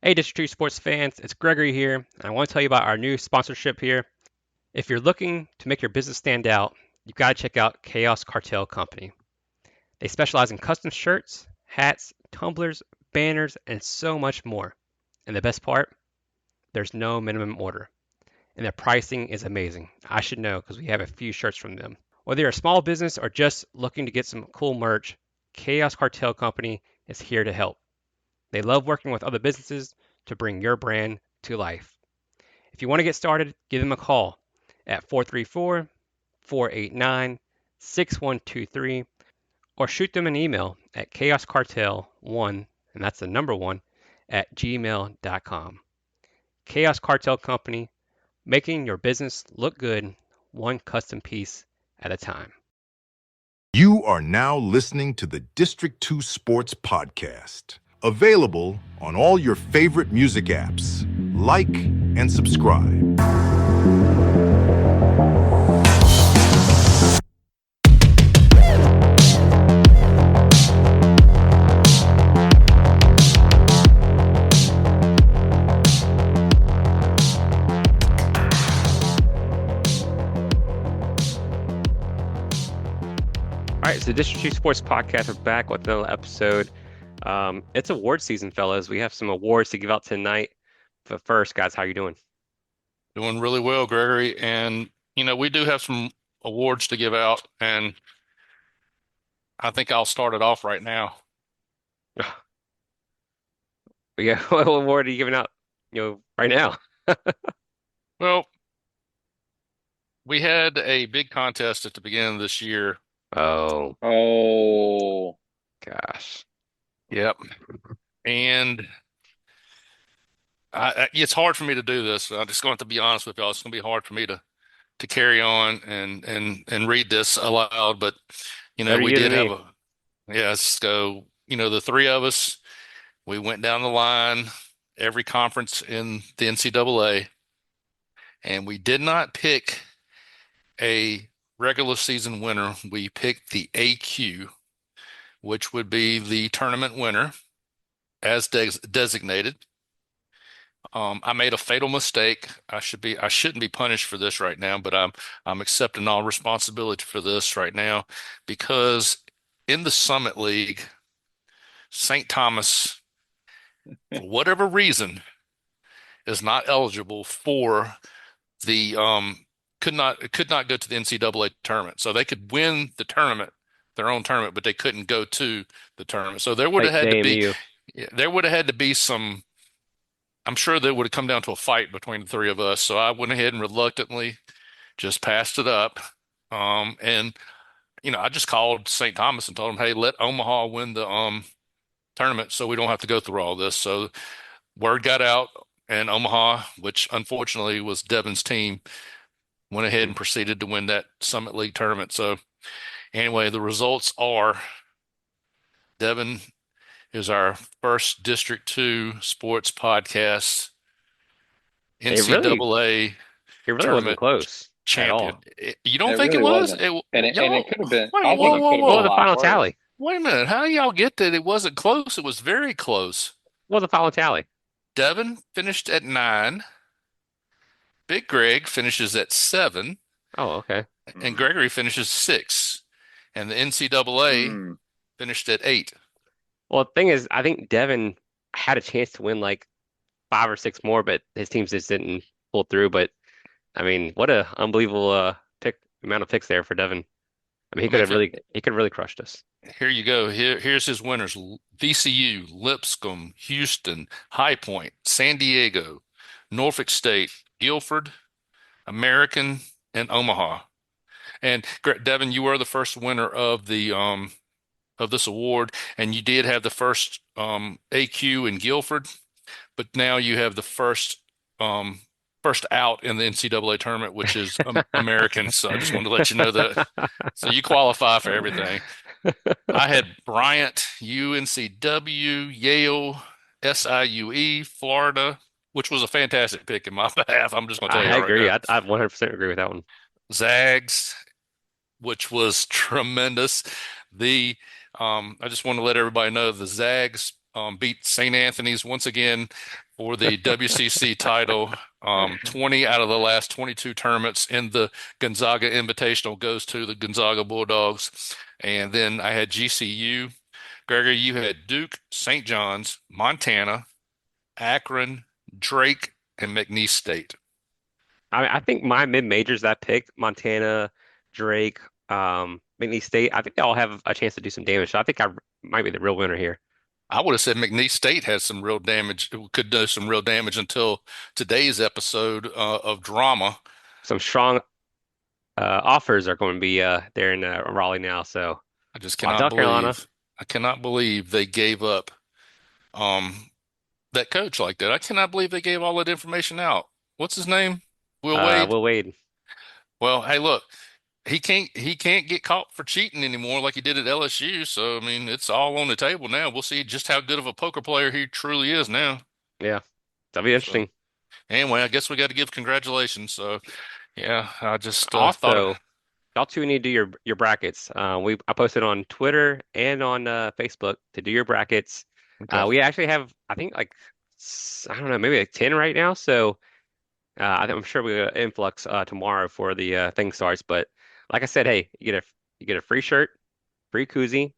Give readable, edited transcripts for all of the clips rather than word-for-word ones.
Hey, District 2 sports fans, it's Gregory here, and I want to tell you about our new sponsorship here. If you're looking to make your business stand out, you've got to check out Chaos Cartel Company. They specialize in custom shirts, hats, tumblers, banners, and so much more. And the best part, there's no minimum order, and their pricing is amazing. I should know because we have a few shirts from them. Whether you're a small business or just looking to get some cool merch, Chaos Cartel Company is here to help. They love working with other businesses to bring your brand to life. If you want to get started, give them a call at 434 489 6123 or shoot them an email at chaoscartel1, and that's the number one, at gmail.com. Chaos Cartel Company, making your business look good, one custom piece at a time. You are now listening to the District 2 Sports Podcast, available on all your favorite music apps. Like and subscribe. All right, so the District 2 Sports Podcast is back with another episode. It's award season, fellas. We have some awards to give out tonight. But first, guys, how you doing? Doing really well, Gregory. And, we do have some awards to give out, and I think I'll start it off right now. Yeah, what award are you giving out, right now? Well, we had a big contest at the beginning of this year. Oh, Oh, gosh. Yep. And it's hard for me to do this. I'm just going to be honest with y'all. It's going to be hard for me to carry on and read this aloud. But, Better we you did than have me. so, the three of us, we went down the line, every conference in the NCAA, and we did not pick a regular season winner. We picked the AQ, which would be the tournament winner as designated. I made a fatal mistake. I shouldn't be punished for this right now, but I'm accepting all responsibility for this right now because in the Summit League, St. Thomas, for whatever reason, is not eligible for the could not go to the NCAA tournament. So they could win the tournament, their own tournament, but they couldn't go to the tournament. So there would have Like had to be JMU. there would have had to be some. I'm sure there would have come down to a fight between the three of us. So I went ahead and reluctantly just passed it up. And I just called St. Thomas and told them, hey, let Omaha win the tournament so we don't have to go through all this. So word got out, and Omaha, which unfortunately was Devon's team, went ahead and proceeded to win that Summit League tournament. So anyway, the results are Devon is our first District 2 sports podcast It really, NCAA it really wasn't tournament close at champion. all. You don't it think it really was? wasn't. And it Y'all, could have been. wait, I whoa, think it whoa, could have What been a was the whoa. lot final worse. tally? Wait a minute. How do y'all get that it wasn't close? It was very close. What was the final tally? Devon finished at 9. Big Greg finishes at 7. Oh, okay. And Mm, Gregory finishes 6. And the NCAA mm. finished at 8. Well, the thing is, I think Devin had a chance to win like five or six more, but his teams just didn't pull through. But I mean, what a unbelievable pick amount of picks there for Devin. I mean, I mean, if he could have really crushed us. here you go. Here's his winners: VCU, Lipscomb, Houston, High Point, San Diego, Norfolk State, Guilford, American, and Omaha. And Devin, you were the first winner of the of this award, and you did have the first AQ in Guilford, but now you have the first out in the NCAA tournament, which is American. So I just wanted to let you know that. So you qualify for everything. I had Bryant, UNCW, Yale, SIUE, Florida, which was a fantastic pick in my behalf. I'm just going to tell you I that right agree. now. I 100% agree with that one. Zags, which was tremendous. The I just want to let everybody know the Zags beat St. Anthony's once again for the WCC title. 20 out of the last 22 tournaments in the Gonzaga Invitational goes to the Gonzaga Bulldogs. And then I had GCU. Gregory, you had Duke, St. John's, Montana, Akron, Drake, and McNeese State. I think my mid majors that I picked, Montana, Drake, McNeese State, I think they all have a chance to do some damage. So I think I might be the real winner here. I would have said McNeese State has some real damage, could do some real damage until today's episode of drama. Some strong offers are going to be there in Raleigh now. So I just watch cannot out, Carolina. believe I cannot believe they gave up that coach like that. I cannot believe they gave all that information out. What's his name? Will Wade? Will Wade. Well, hey, look, he can't get caught for cheating anymore like he did at LSU. So I mean, it's all on the table now. We'll see just how good of a poker player he truly is now. Yeah, that'll be So interesting. anyway, I guess we got to give congratulations. So yeah, I just thought Also, y'all two need to do your brackets. I posted on Twitter and on Facebook to do your brackets. okay. We actually have I think like I don't know maybe like 10 right now. So I'm sure we get an influx tomorrow for the thing starts. But like I said, hey, you get a free shirt, free koozie,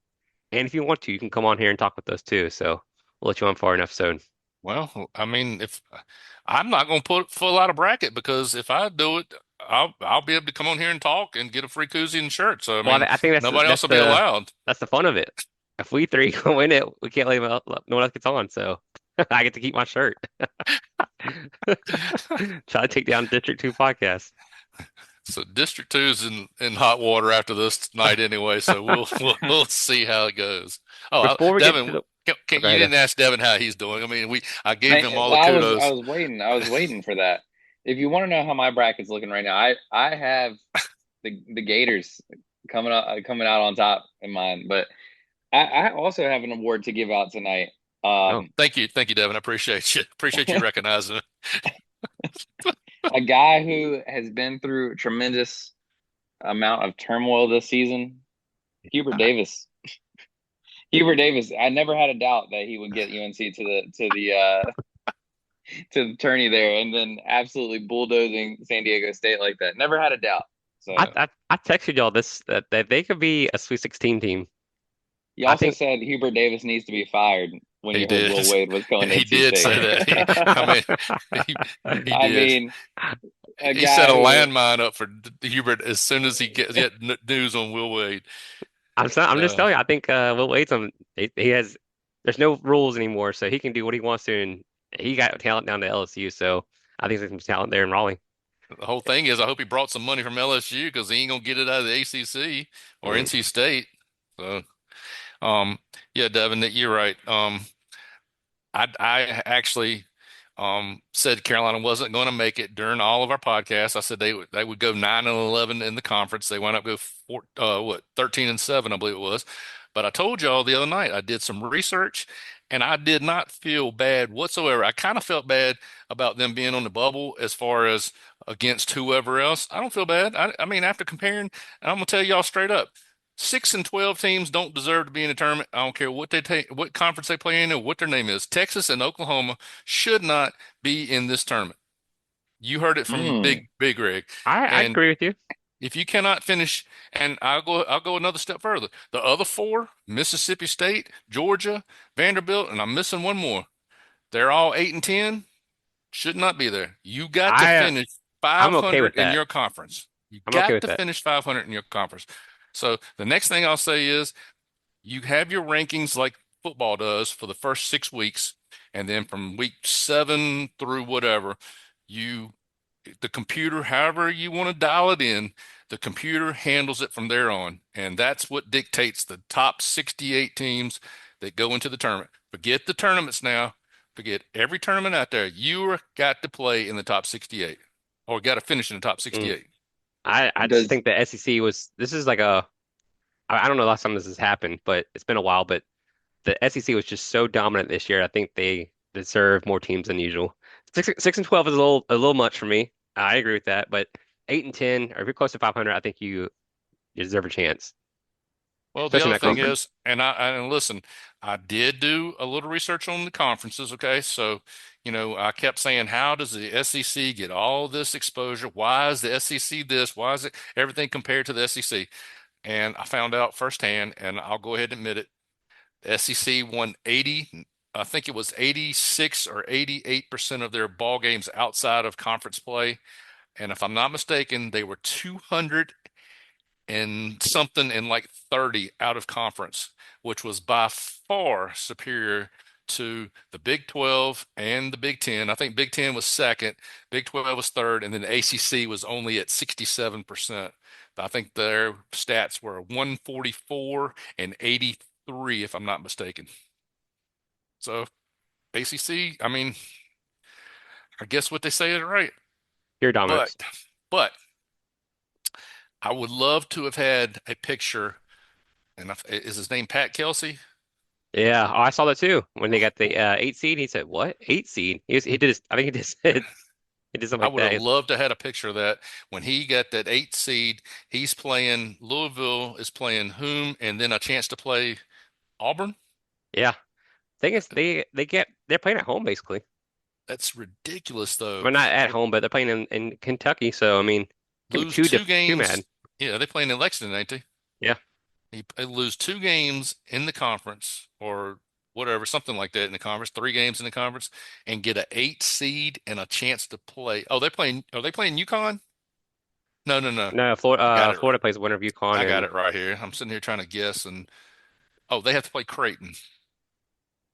and if you want to, you can come on here and talk with us too. So we'll let you on for an episode. Well, I mean, if I'm not going to put full out a bracket because if I do it, I'll be able to come on here and talk and get a free koozie and shirt. So I Well, mean, I think nobody else will be allowed. that's the fun of it. If we three go in it, we can't let no one else gets on. So I get to keep my shirt. Try to take down District 2 podcast. So District 2 is in hot water after this night anyway. So we'll see how it goes. Oh, Before we get to Devin, the you go ahead. didn't ask Devin how he's doing. I mean, I gave him all Well, the I kudos. was waiting. I was waiting for that. If you want to know how my bracket's looking right now, I have the Gators coming out on top in mine, but I also have an award to give out tonight. Oh, thank you, Devin. I appreciate you. Appreciate you recognizing it. A guy who has been through a tremendous amount of turmoil this season, Hubert Davis. Hubert Davis. I never had a doubt that he would get UNC to the tourney there, and then absolutely bulldozing San Diego State like that. Never had a doubt. So I texted y'all this that they could be a Sweet 16 team. you I also think said Hubert Davis needs to be fired when He you heard did. Will Wade was going to He NC did State. say that. He I did. mean, a He guy set a who landmine up for Hubert as soon as he get news on Will Wade. I'm just Uh, telling you. I think Will Wade's he has. There's no rules anymore, so he can do what he wants to, and he got talent down to LSU. So I think there's some talent there in Raleigh. the whole thing is, I hope he brought some money from LSU because he ain't gonna get it out of the ACC or Mm. NC State. So, um, yeah, Devin, you're right. I actually said Carolina wasn't going to make it during all of our podcasts. I said they would go 9-11 in the conference. They wound up go 13-7, I believe it was. But I told y'all the other night I did some research and I did not feel bad whatsoever. I kind of felt bad about them being on the bubble as far as against whoever else. I don't feel bad. I mean, after comparing, and I'm gonna tell y'all straight up. 6 and 12 teams don't deserve to be in a tournament. I don't care what what conference they play in or what their name is. Texas and Oklahoma should not be in this tournament. You heard it from hmm, Big Rig. I And agree with you. if you cannot finish, and I'll go another step further. The other four, Mississippi State, Georgia, Vanderbilt, and I'm missing one more. They're all 8 and 10, should not be there. You got to I finish I'm okay with 500 in that. your conference. You I'm okay got with to that. finish 500 in your conference. So the next thing I'll say is you have your rankings like football does for the first 6 weeks, and then from week 7 through whatever, you the computer, however you want to dial it in, the computer handles it from there on. And that's what dictates the top 68 teams that go into the tournament. Forget the tournaments now. Forget every tournament out there. You got to play in the top 68 or got to finish in the top Mm. 68. I just does think the SEC was this is like a I don't know the last time this has happened, but it's been a while. But the SEC was just so dominant this year. I think they deserve more teams than usual. Six and 12 is a little much for me. I agree with that, but 8 and 10, or if you're close to 500, I think you deserve a chance. Well, the especially in other that thing conference. is, and listen, I did do a little research on the conferences. Okay, so I kept saying, how does the SEC get all this exposure? Why is the SEC this? Why is it everything compared to the SEC? And I found out firsthand, and I'll go ahead and admit it. The SEC won 80, I think it was 86 or 88% of their ball games outside of conference play. And if I'm not mistaken, they were 200 and something and like 30 out of conference, which was by far superior to the Big 12 and the Big 10. I think Big 10 was second, Big 12 was third, and then the ACC was only at 67%. I think their stats were 144 and 83, if I'm not mistaken. So ACC, I mean, I guess what they say is right. Pure But, dominance. but I would love to have had a picture. And is his name Pat Kelsey? Yeah, oh, I saw that too. When they got the 8 seed, he said, "What 8 seed?" He did his, I think he just said he did something I like would have that. loved to had a picture of that when he got that 8 seed. He's playing Louisville is playing whom, and then a chance to play Auburn. Yeah, thing is, they're playing at home basically. That's ridiculous, though. Well, not at home, but they're playing in Kentucky. So I mean, can be Lose two too mad. games. Yeah, they playing in Lexington, ain't they? Yeah, They lose 2 games in the conference or whatever, something like that in the conference. 3 games in the conference, and get a 8 seed and a chance to play. Oh, they're playing. Are they playing UConn? No, no, no. no, I got it. Florida plays winner of UConn, I got and it right here. I'm sitting here trying to guess, and oh, they have to play Creighton.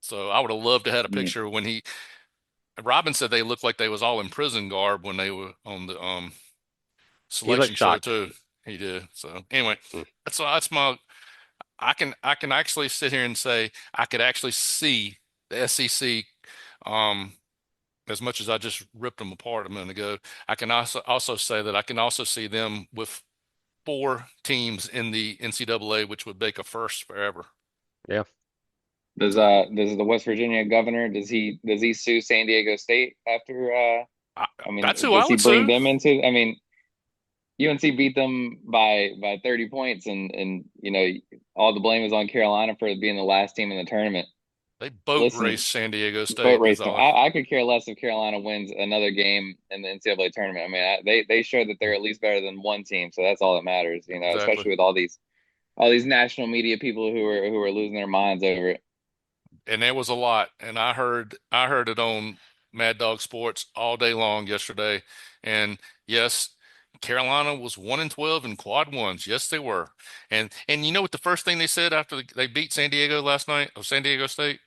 So I would have loved to have had a Mm. picture when he. Robin said they looked like they was all in prison garb when they were on the he looked selection show shocked. too. He did. So anyway, Mm. that's my. I can actually sit here and say I could actually see the SEC. Um, as much as I just ripped them apart a minute ago, I can also say that I can also see them with 4 teams in the NCAA, which would make a first forever. Yeah, Does the West Virginia governor, does he sue San Diego State after I, I that's mean, who I does he would bring sue. them into, I mean, UNC beat them by 30 points, and all the blame is on Carolina for being the last team in the tournament. They boat race Listen, San Diego boat State. Is race. all. I could care less if Carolina wins another game in the NCAA tournament. I mean, they showed that they're at least better than one team, so that's all that matters. Exactly. Especially with all these national media people who are losing their minds over it. And there was a lot. And I heard it on Mad Dog Sports all day long yesterday. And yes, Carolina was 1-12 in quad ones. Yes, they were. And you know what the first thing they said after they beat San Diego last night, of San Diego State?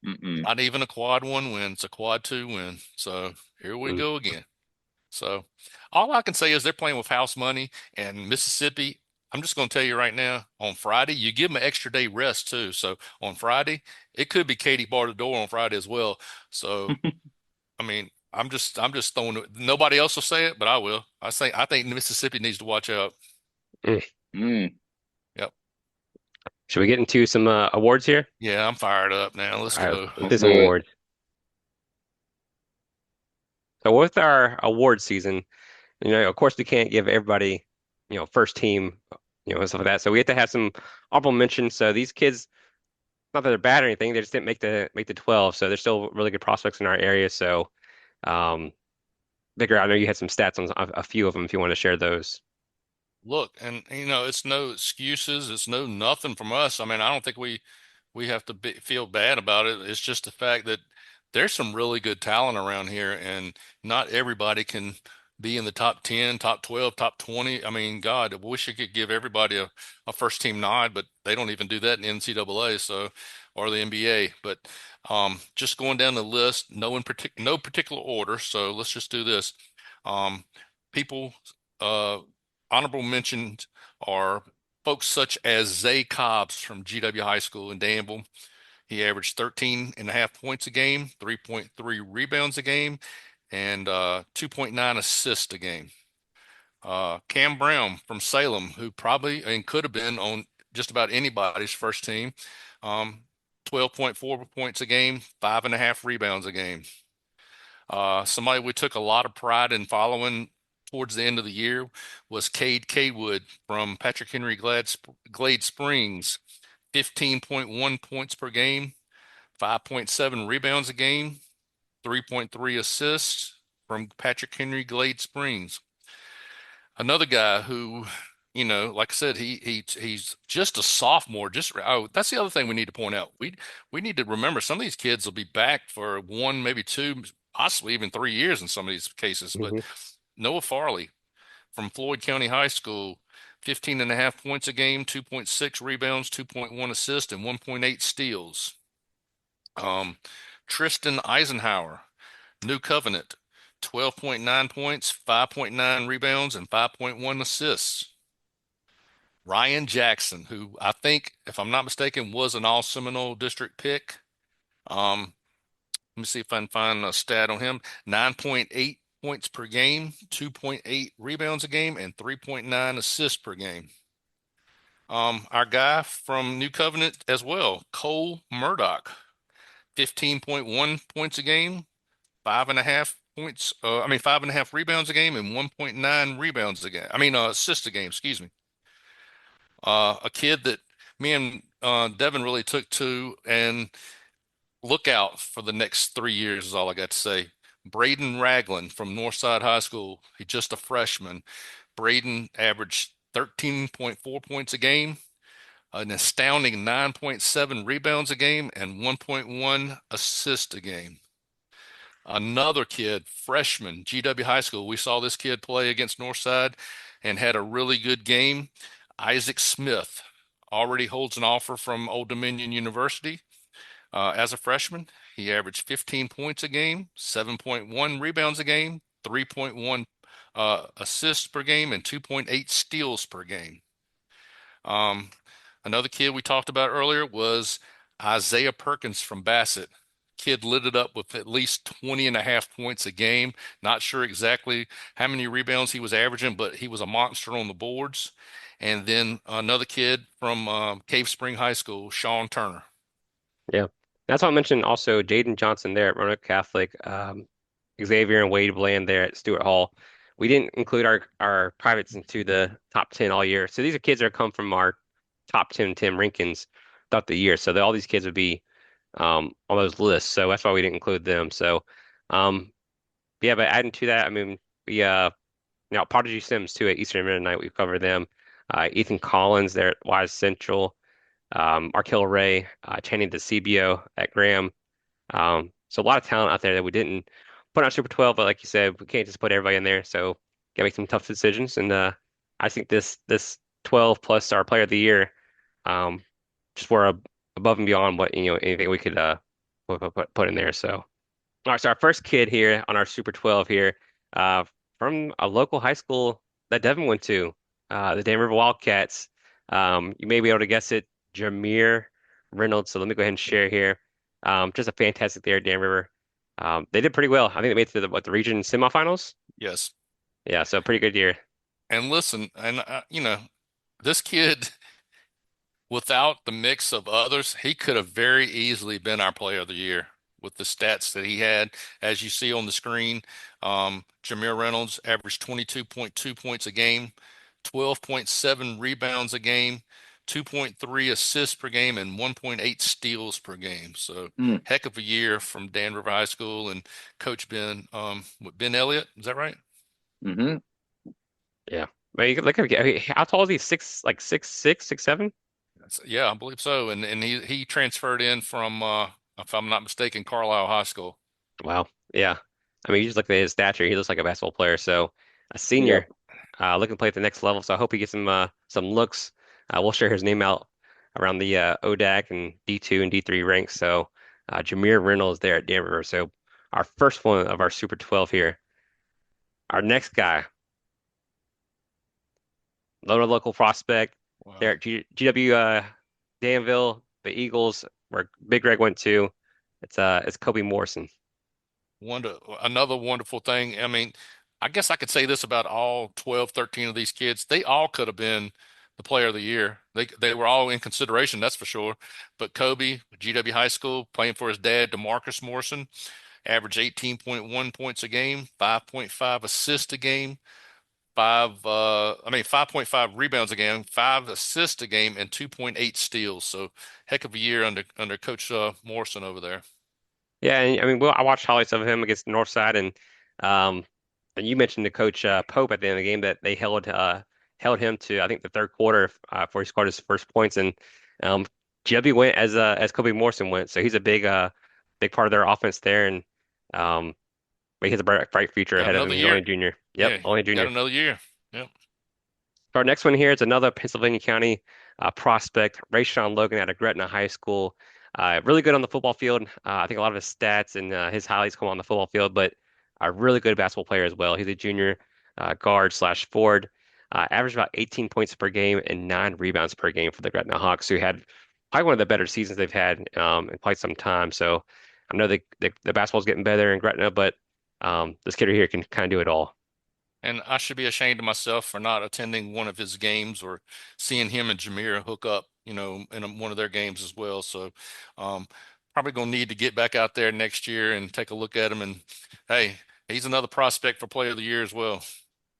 Mm-mm. Not even a quad one win. It's a quad two win. So here we mm. go again. So all I can say is they're playing with house money, and Mississippi. I'm just going to tell you right now, on Friday, you give them an extra day rest too. So on Friday, it could be Katie bar the door on Friday as well. So I mean, I'm just throwing it. Nobody else will say it, but I will. I think Mississippi needs to watch out. Mm. Mm. Yep. Should we get into some awards here? Yeah, I'm fired up now. Let's All right, go. let's do Let's some do it. awards. So with our award season, of course we can't give everybody, first team, and stuff like that. So we have to have some honorable mentions. So these kids, not that they're bad or anything, they just didn't make the 12. So they're still really good prospects in our area. So, um, Victor, I know you had some stats on a few of them if you want to share those. Look, and it's no excuses. It's no nothing from us. I mean, I don't think we have to feel bad about it. It's just the fact that there's some really good talent around here, and not everybody can be in the top 10, top 12, top 20. I mean, God, I wish you could give everybody a first team nod, but they don't even do that in the NCAA, so or the NBA. But just going down the list, no particular order. So let's just do this. Um, people, uh, honorable mentions are folks such as Zay Cobbs from GW High School in Danville. He averaged 13 and a half points a game, 3.3 rebounds a game, and 2.9 assists a game. Cam Brown from Salem, who probably and could have been on just about anybody's first team, 12.4 points a game, 5.5 rebounds a game. Somebody we took a lot of pride in following towards the end of the year was Cade Cadewood from Patrick Henry Glade Springs, 15.1 points per game, 5.7 rebounds a game, 3.3 assists from Patrick Henry Glade Springs. Another guy who, like I said, he's just a sophomore. That's the other thing we need to point out. We need to remember some of these kids will be back for one, maybe two, possibly even 3 years in some of these cases. But Hmm. Noah Farley from Floyd County High School, 15 and a half points a game, 2.6 rebounds, 2.1 assists, and 1.8 steals. Tristan Eisenhower, New Covenant, 12.9 points, 5.9 rebounds, and 5.1 assists. Ryan Jackson, who I think, if I'm not mistaken, was an All Seminole District pick. Let me see if I can find a stat on him. 9.8 points per game, 2.8 rebounds a game, and 3.9 assists per game. Our guy from New Covenant as well, Cole Murdoch, 15.1 points a game, 5.5 rebounds a game, and 1.9 rebounds a game. Assists a game, excuse me. A kid that me and Devin really took to, and look out for the next 3 years is all I got to say. Braden Ragland from Northside High School. He's just a freshman. Braden averaged 13.4 points a game, an astounding 9.7 rebounds a game, and 1.1 assists a game. Another kid, freshman, GW High School. We saw this kid play against Northside and had a really good game. Isaac Smith already holds an offer from Old Dominion University. As a freshman, he averaged 15 points a game, 7.1 rebounds a game, 3.1 assists per game, and 2.8 steals per game. Another kid we talked about earlier was Isaiah Perkins from Bassett. Kid lit it up with at least 20 and a half points a game. Not sure exactly how many rebounds he was averaging, but he was a monster on the boards. And then another kid from Cave Spring High School, Sean Turner. Yeah. That's why I mentioned also Jaden Johnson there at Roanoke Catholic, Xavier and Wade Bland there at Stewart Hall. We didn't include our privates into the top 10 all year. So these are kids that come from our top 10 Tim rankings throughout the year. So all these kids would be on those lists. So that's why we didn't include them. So yeah, but adding to that, I mean, we Prodigy Sims too at Eastern Midnight. We've covered them. Ethan Collins there at Wise Central. Arkell Ray, Channing DeCibio at Graham. So a lot of talent out there that we didn't put on Super 12, but like you said, we can't just put everybody in there. So gotta make some tough decisions. And I think this 12 plus our Player of the Year, just were above and beyond what anything we could put in there. So all right, so our first kid here on our Super 12 here, from a local high school that Devin went to, the Dan River Wildcats. You may be able to guess it. Jameer Reynolds. So let me go ahead and share here. Just a fantastic there, Dan River. They did pretty well. I think they made it to the region semifinals. Yes. Yeah, so pretty good year. And listen, this kid, without the mix of others, he could have very easily been our Player of the Year with the stats that he had. As you see on the screen, Jameer Reynolds averaged 22.2 points a game, 12.7 rebounds a game, 2.3 assists per game, and 1.8 steals per game. So heck of a year from Dan River High School and Coach Ben, Ben Elliott. Is that right? Mm-hmm. Yeah. But you could look at how tall is he? 6'6", 6'7"? Yeah, I believe so. And he transferred in from, if I'm not mistaken, Carlisle High School. Wow. Yeah. I mean, you just look at his stature. He looks like a basketball player. So a senior, Yep. looking to play at the next level. So I hope he gets some looks. We'll share his name out around the ODAC and D2 and D3 ranks. So Jameer Reynolds there at Denver. So our first one of our Super 12 here. Our next guy, local prospect Wow. there at GW Danville, the Eagles, where Big Greg went to. It's Kobe Morrison. Another wonderful thing. I mean, I guess I could say this about all 12, 13 of these kids. They all could have been the Player of the Year. They were all in consideration, that's for sure. But Kobe, GW High School, playing for his dad, DeMarcus Morrison, averaged 18.1 points a game, 5.5 assists a game, 5.5 rebounds a game, 5 assists a game, and 2.8 steals. So heck of a year under Coach Morrison over there. Yeah, and, I mean, I watched highlights of him against Northside, um, and you mentioned the coach Pope at the end of the game that they held him to I think the third quarter before he scored his first points, and um, Jebby went as Kobe Morrison went, so he's a big part of their offense there, and um, but he has a bright future Got ahead of him. another He's only a year. junior. Yep, Yeah, only a got junior. another year. Yep. Our next one here is another Pennsylvania County prospect, Rayshawn Logan out of Gretna High School. Really good on the football field. I think a lot of his stats and his highlights come on the football field, but a really good basketball player as well. He's a junior guard slash forward. Averaged about 18 points per game and 9 rebounds per game for the Gretna Hawks, who had probably one of the better seasons they've had in quite some time. So I know the basketball's getting better in Gretna, but this kid right here can kind of do it all. And I should be ashamed of myself for not attending one of his games or seeing him and Jameer hook up, in one of their games as well. So, um, probably gonna need to get back out there next year and take a look at him. And hey, he's another prospect for Player of the Year as well.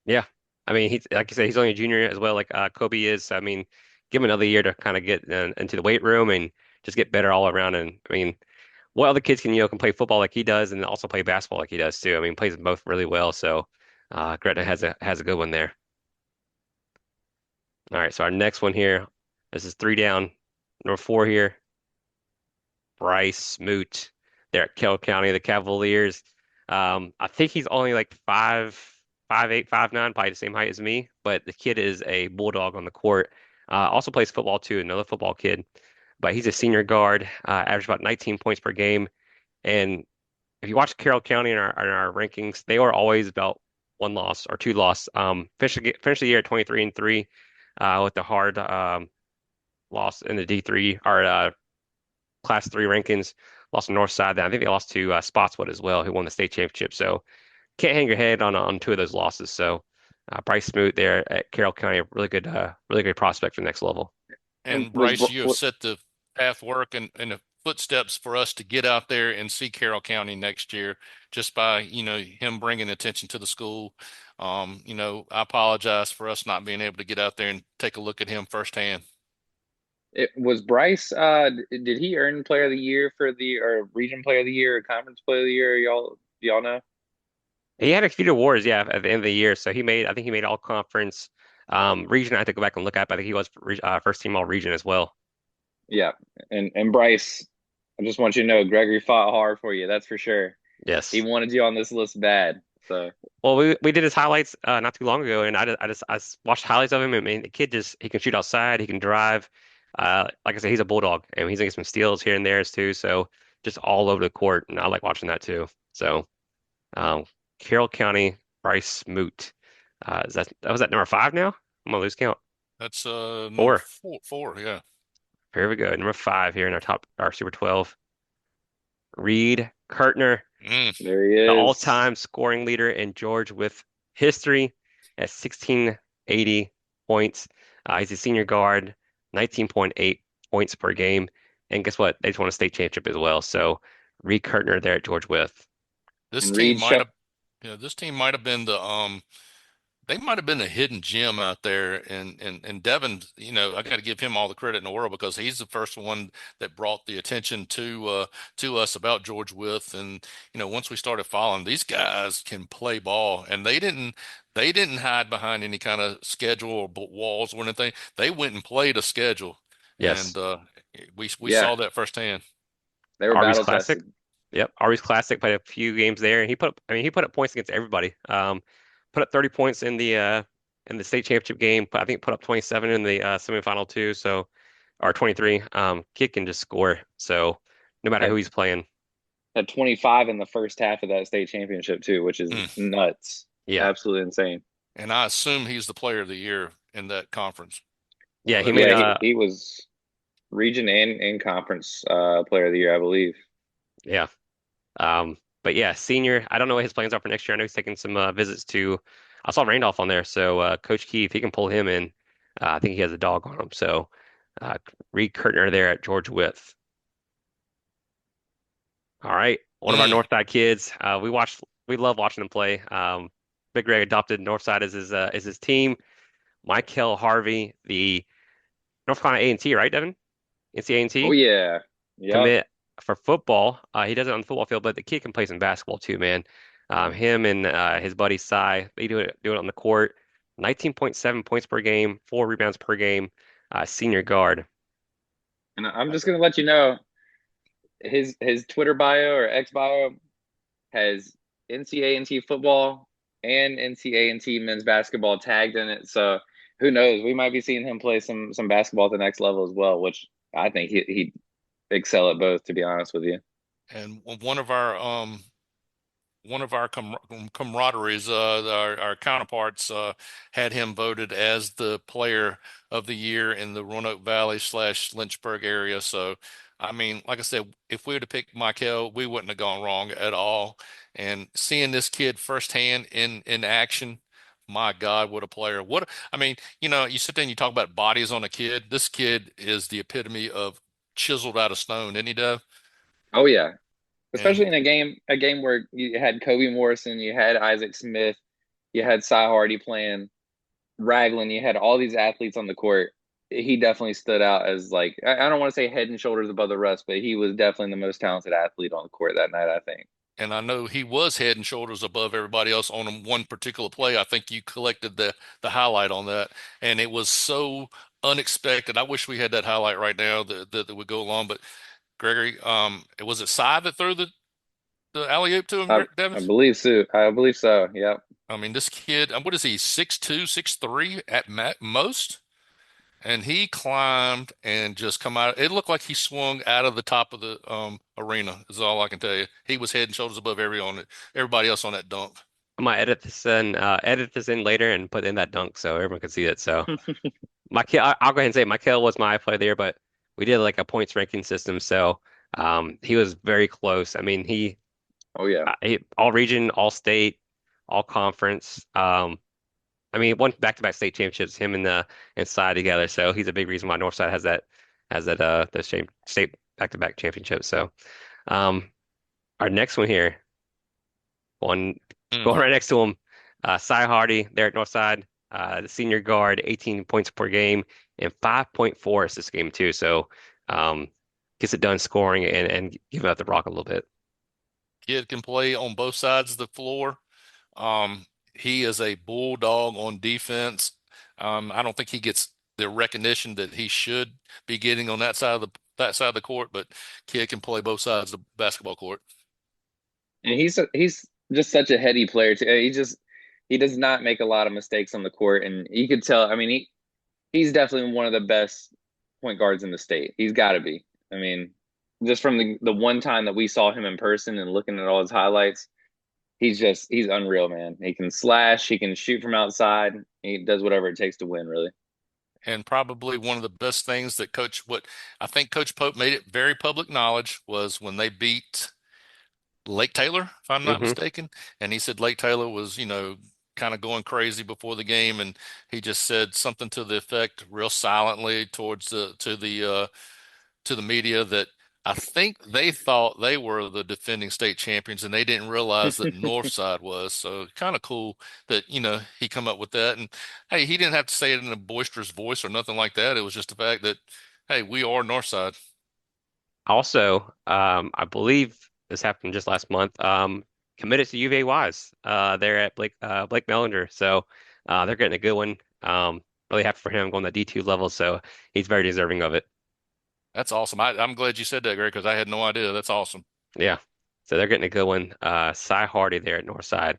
Yeah. I mean, he's like you said, he's only a junior as well, like Kobe is. I mean, give him another year to kind of get into the weight room and just get better all around. And I mean, what other kids can play football like he does and also play basketball like he does too. I mean, plays them both really well. So Gretna has a good one there. All right, so our next one here, this is three down, number four here, Bryce Smoot. There at Kell County, the Cavaliers. I think he's only like 5'8", 5'9", probably the same height as me, but the kid is a bulldog on the court. Also plays football too, another football kid. But he's a senior guard, averaged about 19 points per game. And if you watch Carroll County in our rankings, they are always about one loss or two loss. Finish the year at 23-3 with the hard loss in the D3 or Class 3 rankings. Lost to Northside. I think they lost to Spotswood as well, who won the state championship. So can't hang your head on two of those losses. So Bryce Smoot there at Carroll County, really good prospect for the next level. And Was Bryce, you have set the path work and the footsteps for us to get out there and see Carroll County next year just by, him bringing attention to the school. I apologize for us not being able to get out there and take a look at him firsthand. it was Bryce? Did he earn Player of the Year for the or Region Player of the Year or Conference Player of the Year? Do y'all know? He had a few awards, yeah, at the end of the year. So I think he made all conference. Region, I have to go back and look at, but I think he was first team all region as well. Yeah, and Bryce, I just want you to know, Gregory fought hard for you. That's for sure. He Yes. wanted you on this list bad. So Well, we did his highlights not too long ago, and I just watched highlights of him. I mean, the kid he can shoot outside, he can drive. Like I said, he's a bulldog, and he's gonna get some steals here and there too. So just all over the court, and I like watching that too. So um, Carroll County, Bryce Smoot. Was that number 5 now? I'm gonna lose count. That's number 4. four. Yeah. Here we go. Number 5 here in our Super 12. Reed Kurtner, Mm. there he the is. all-time scoring leader in George with history at 1680 points. He's a senior guard, 19.8 points per game. And guess what? They just won a state championship as well. So Reed Kurtner there at George with. This And team Reed might Shep have, this team might have been they might have been a hidden gem out there. And Devin, I got to give him all the credit in the world because he's the first one that brought the attention to us about George Wythe. And once we started following, these guys can play ball, and they didn't hide behind any kind of schedule or walls or anything. They went and played a schedule, and Yes. we yeah, saw that firsthand. they were Arby's battle Classic. tested. Yep. Arby's Classic played a few games there. And he put up points against everybody. Put up 30 points in the state championship game, but I think put up 27 in the semifinal too. So, or 23. Kid can just score. So no matter who Had he's playing. had 25 in the first half of that state championship too, which is Mm. nuts. Yeah. Absolutely insane. And I assume he's the player of the year in that conference. Yeah. He made Yeah, he was region and conference Player of the Year, I believe. yeah. But yeah, senior. I don't know what his plans are for next year. I know he's taking some visits to. I saw Randolph on there, so Coach Key, if he can pull him in, I think he has a dog on him. So uh, Reed Kurtner there at George Wythe. All right, one of our Mm. Northside kids. We love watching him play. Big Red adopted Northside as his team. Michael Harvey, the North Carolina A&T, right, Devin? NC Oh A&T yeah. Yep. commit for football. He does it on the football field, but the kid can play some basketball too, man. Him and his buddy Cy, they do it on the court. 19.7 points per game, 4 rebounds per game. Senior guard. And I'm just gonna let you know his Twitter bio or X bio has NCAA football and NCAA men's basketball tagged in it. So who knows? We might be seeing him play some basketball at the next level as well, which I think he'd excel at both, to be honest with you. And one of our camaraderies, our counterparts, had him voted as the player of the year in the Roanoke Valley / Lynchburg area. So, I mean, like I said, if we would have picked Michael, we wouldn't have gone wrong at all. And seeing this kid firsthand in action, my God, what a player! I mean, you sit there and you talk about bodies on a kid. This kid is the epitome of chiseled out of stone, isn't he, Dev? Oh yeah, And especially in a game where you had Kobe Morrison, you had Isaac Smith, you had Cy Hardy playing, Ragland, you had all these athletes on the court. He definitely stood out as like I don't want to say head and shoulders above the rest, but he was definitely the most talented athlete on the court that night, I think. And I know he was head and shoulders above everybody else on one particular play. I think you collected the highlight on that, and it was so unexpected. I wish we had that highlight right now that would go along. But Gregory, was it Cy that threw the alley oop to him, I Devin? I believe so. I believe so. Yep. I mean, this kid, what is he, 6'2", 6'3" at most? And he climbed and just come out. It looked like he swung out of the top of the arena. Is all I can tell you. He was head and shoulders above everybody else on that dunk. I might edit this in later and put in that dunk so everyone can see it. So I'll go ahead and say Michael was my play there, but we did like a points ranking system, so he was very close. I mean, Oh yeah. he all region, all state, all conference. I mean, won back-to-back state championships, him and the inside together. So he's a big reason why Northside has that the state back-to-back championship. So um, our next one here, one Mm. going right next to him, Cy Hardy there at Northside, the senior guard, 18 points per game and 5.4 assists game too. So gets it done scoring and giving out the rock a little bit. Kid can play on both sides of the floor. He is a bulldog on defense. I don't think he gets the recognition that he should be getting on that side of the court, but kid can play both sides of the basketball court. And he's just such a heady player too. He does not make a lot of mistakes on the court, and you could tell. I mean, he's definitely one of the best point guards in the state. He's got to be. I mean, just from the one time that we saw him in person and looking at all his highlights, he's unreal, man. He can slash, he can shoot from outside. He does whatever it takes to win, really. And probably one of the best things that what I think Coach Pope made it very public knowledge was when they beat Lake Taylor, if I'm not Hmm. mistaken. And he said Lake Taylor was, kind of going crazy before the game, and he just said something to the effect, real silently towards to the media, that I think they thought they were the defending state champions, and they didn't realize that Northside was. So kind of cool that he come up with that. And hey, he didn't have to say it in a boisterous voice or nothing like that. It was just the fact that, hey, we are Northside. Also, I believe this happened just last month. Committed to UVA Wise. They're at Blake Mellinger, so they're getting a good one. Really happy for him going to D2 level, so he's very deserving of it. That's awesome. I'm glad you said that, Greg, because I had no idea. That's awesome. Yeah, so they're getting a good one. Cy Hardy there at Northside.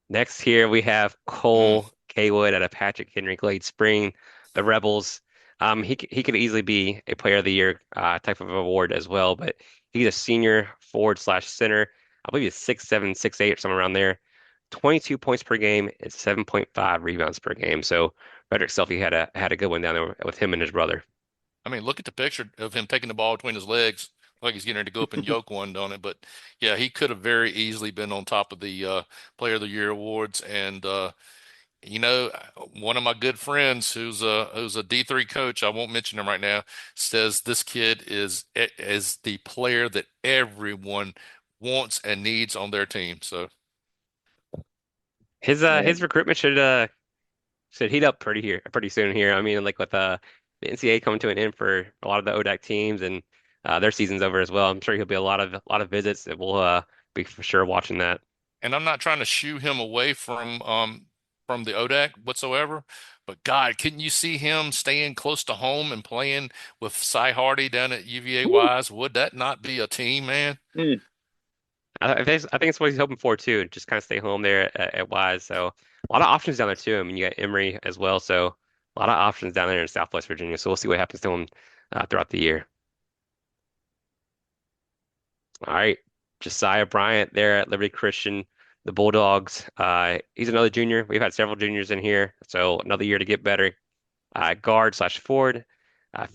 Next here we have Mm. Cole Kaywood at a Patrick Henry Glade Spring, the Rebels. He could easily be a Player of the Year type of award as well, but he's a senior forward slash center. I believe he's 6'7", 6'8", or somewhere around there. 22 points per game and 7.5 rebounds per game. So Frederick Selfie had a good one down there with him and his brother. I mean, look at the picture of him taking the ball between his legs, like he's getting ready to go up and yoke one on it. But yeah, he could have very easily been on top of the Player of the Year awards. And you know, one of my good friends who's a D3 coach, I won't mention him right now, says this kid is the player that everyone wants and needs on their team. So Yeah. his recruitment should heat up pretty soon here. I mean, like with the NCAA coming to an end for a lot of the ODAC teams and their season's over as well. I'm sure he'll be a lot of visits that we'll be for sure watching that. And I'm not trying to shoo him away from the ODAC whatsoever, but God, couldn't you see him staying close to home and playing with Cy Hardy down at UVA Woo. Wise? Would that not be a team, man? Mm. I think it's what he's hoping for too. Just kind of stay home there at Wise. So a lot of options down there too. I mean, you got Emory as well. So a lot of options down there in Southwest Virginia. So we'll see what happens to him throughout the year. All right. Josiah Bryant there at Liberty Christian, the Bulldogs. He's another junior. We've had several juniors in here, so another year to get better. Guard slash forward,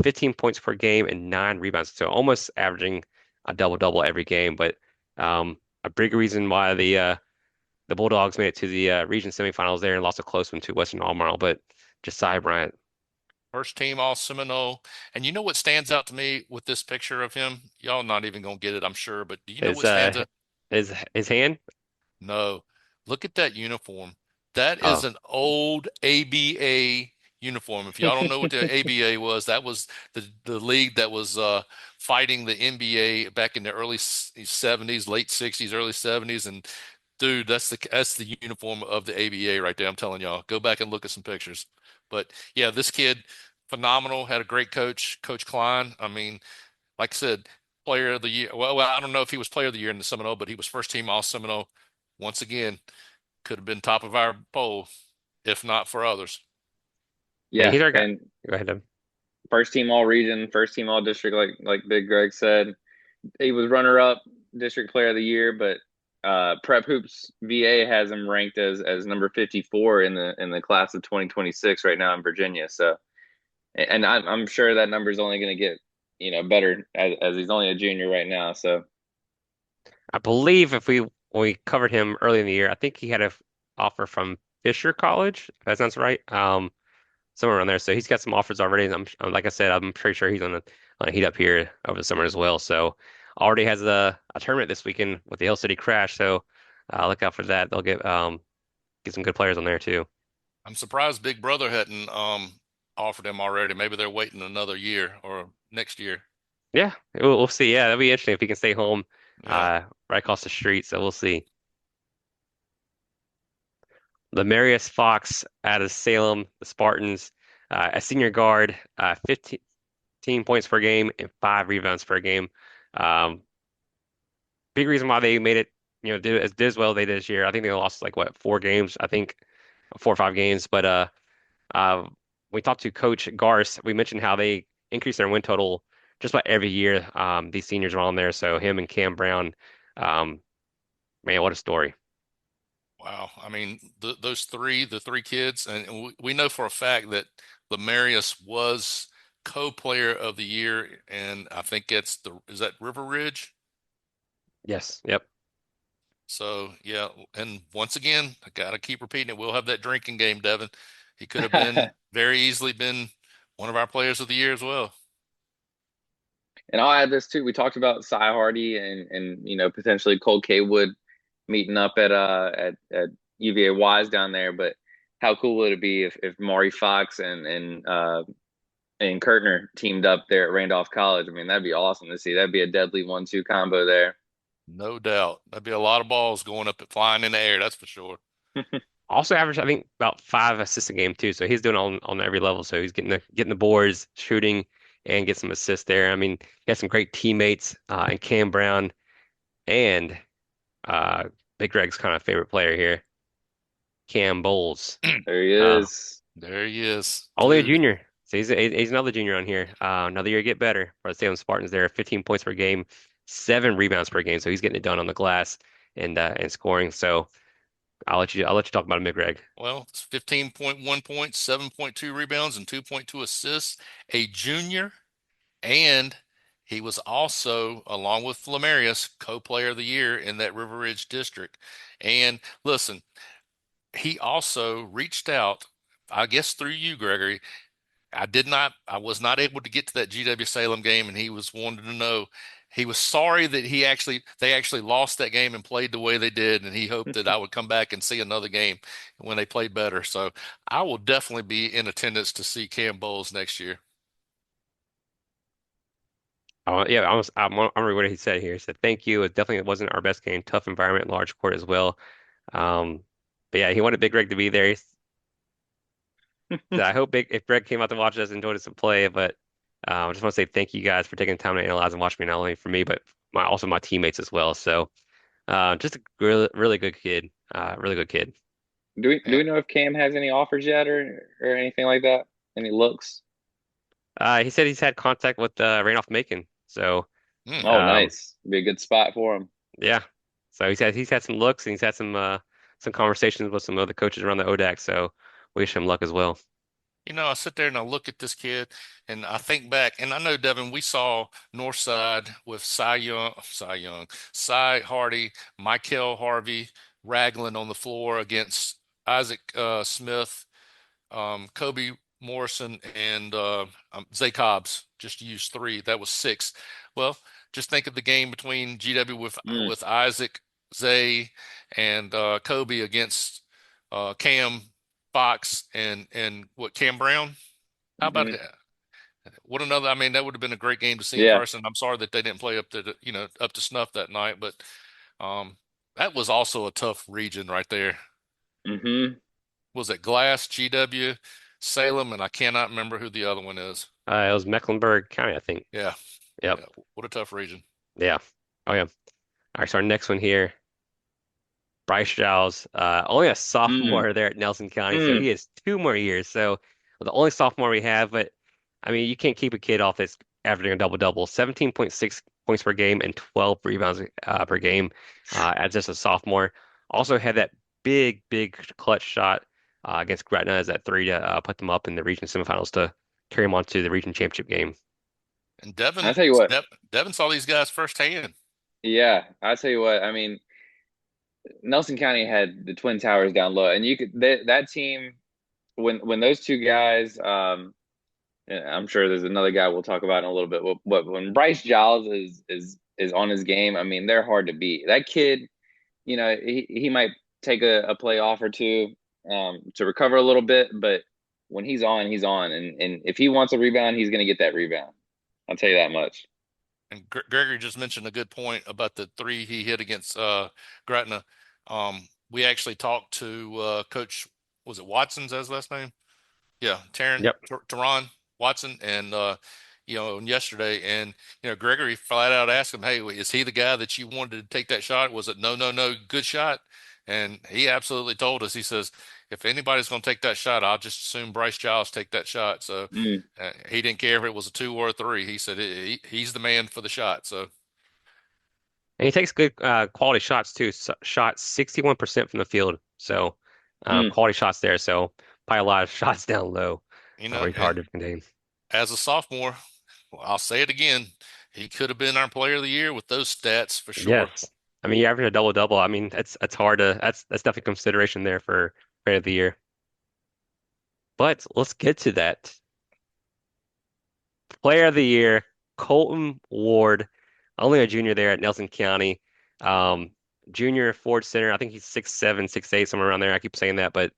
15 points per game and 9 rebounds. So almost averaging a double-double every game. But a big reason why the Bulldogs made it to the region semifinals there and lost a close one to Western Albemarle. But Josiah Bryant First team All Seminole. And you know what stands out to me with this picture of him? Y'all not even gonna get it, I'm sure, but do you know is what stands out? his hand. No. Look at that uniform. That is Oh, an old ABA uniform. If y'all don't know what the ABA was, that was the league that was fighting the NBA back in the early 70s, late 60s, early 70s. And dude, that's the uniform of the ABA right there. I'm telling y'all, go back and look at some pictures. But yeah, this kid, phenomenal, had a great coach, Coach Klein. I mean, like I said, player of the year. Well, I don't know if he was player of the year in the Seminole, but he was first team All Seminole. Once again, could have been top of our poll if not for others. yeah, Yeah. he's our guy. And Go ahead, Deb. first team all region, first team all district, like Big Greg said. He was runner up district player of the year, but Prep Hoops VA has him ranked as number 54 in the class of 2026 right now in Virginia. So, and I'm sure that number is only going to get better as he's only a junior right now. So I believe if when we covered him early in the year, I think he had a offer from Fisher College. If that sounds right. Somewhere around there. So he's got some offers already. And like I said, I'm pretty sure he's on a heat up here over the summer as well. So already has a tournament this weekend with the Hill City Crash. So look out for that. They'll get some good players on there too. I'm surprised Big Brother hadn't offered him already. Maybe they're waiting another year or next year. Yeah, we'll see. Yeah, that'll be interesting if he can stay home, Yeah. right across the street. So we'll see. Lemarius Fox out of Salem, the Spartans, a senior guard, 15 points per game and 5 rebounds per game. Um, Big reason why they made it, did as well they did this year. I think they lost like what 4 games, I think 4 or 5 games. But uh, we talked to Coach Garce. We mentioned how they increase their win total just about every year. These seniors are on there, so him and Cam Brown, um, man, what a story. Wow. I mean, the three kids, and we know for a fact that Lemarius was co-player of the year, and I think is that River Ridge? Yes, yep. So yeah, and once again, I gotta keep repeating it. We'll have that drinking game, Devin. He could have been very easily been one of our players of the year as well. And I'll add this too. We talked about Cy Hardy and potentially Cole Kaywood meeting up at UVA Wise down there. But how cool would it be if Maury Fox and Kurtner teamed up there at Randolph College? I mean, that'd be awesome to see. That'd be a deadly 1-2 combo there. No doubt. That'd be a lot of balls going up and flying in the air, that's for sure. Also averaged, I think, about 5 assists a game too. So he's doing on every level. So he's getting the boards, shooting, and get some assists there. I mean, he has some great teammates, and Cam Brown and uh, Big Greg's kind of favorite player here, Cam Bowles. There he Uh, is. There he is. Only a Dude, junior. So he's another junior on here. Another year to get better for the Salem Spartans there. 15 points per game, 7 rebounds per game. So he's getting it done on the glass and scoring. So I'll let you talk about him, Greg. well, it's 15.1 points, 7.2 rebounds, and 2.2 assists. A junior, and he was also, along with Lemarius, co-player of the year in that River Ridge district. And listen, he also reached out, I guess through you, Gregory. I was not able to get to that GW Salem game, and he was wanting to know. he was sorry that they actually lost that game and played the way they did, and he hoped that I would come back and see another game when they played better. So I will definitely be in attendance to see Cam Bowles next year. Yeah, I'm reading what he said here. He said, "Thank you. It definitely wasn't our best game. Tough environment, large court as well." Um, but yeah, he wanted Big Greg to be there. So I hope if Greg came out to watch us, enjoyed us to play. But I just want to say thank you guys for taking the time to analyze and watch me, not only for me, but also my teammates as well. So just a really, really good kid. Really good kid. Do we know if Cam has any offers yet or anything like that? Any looks? He said he's had contact with Randolph Macon. So Mm. Oh, um, nice. Be a good spot for him. yeah. So he's had some looks and he's had some conversations with some other coaches around the ODAC. So wish him luck as well. I sit there and I look at this kid and I think back, and I know, Devin, we saw Northside with Cy Hardy, Michael Harvey, Ragland on the floor against Isaac Smith, Kobe Morrison, and Zay Cobbs. Just used three. That was six. Well, just think of the game between GW Mm, with Isaac, Zay, and Kobe against Cam Fox and what Cam Brown. How about hmm that? What another? I mean, that would have been a great game to see in Yeah. person. I'm sorry that they didn't play up to up to snuff that night, but um, that was also a tough region right there. hmm Was it Glass, GW, Salem, and I cannot remember who the other one is. It was Mecklenburg County, I think. Yeah, Yep. yeah. What a tough region. Yeah. Oh yeah. All right. So our next one here. Bryce Giles, only a Mm, sophomore there at Nelson County, so mm. he has 2 more years. So the only sophomore we have, but I mean, you can't keep a kid off that's averaging a double-double, 17.6 points per game and 12 rebounds per game as just a sophomore. Also had that big, big clutch shot against Gretna as that three to put them up in the region semifinals to carry them on to the region championship game. And I tell you what. Devin saw these guys firsthand. Yeah, I tell you what. I mean, Nelson County had the Twin Towers down low, and you could that team when those two guys. And I'm sure there's another guy we'll talk about in a little bit. But when Bryce Giles is on his game, I mean, they're hard to beat. That kid, he might take a play off or two to recover a little bit, but when he's on, he's on. And if he wants a rebound, he's going to get that rebound. I'll tell you that much. And Gregory just mentioned a good point about the three he hit against Gretna. We actually talked to Coach, was it Watson's his last name? Yeah, Yep. Teron Watson, and yesterday, and Gregory flat out asked him, "Hey, is he the guy that you wanted to take that shot? Was it no, no, no, good shot?" And he absolutely told us. He says, "If anybody's going to take that shot, I'll just assume Bryce Giles take that shot." So Mm, he didn't care if it was a two or a three. He said he's the man for the shot. So And he takes good quality shots too. Shot 61% from the field. So mm. quality shots there. So probably a lot of shots down low. Where he's and hard to contain. as a sophomore, well, I'll say it again, he could have been our player of the year with those stats for sure. Yes. I mean, you average a double double. I mean, that's hard to that's definitely consideration there for player of the year. But let's get to that. Player of the year, Colton Ward, only a junior there at Nelson County. Um, Junior Ford Center. I think he's 6'7", 6'8", somewhere around there. I keep saying that, but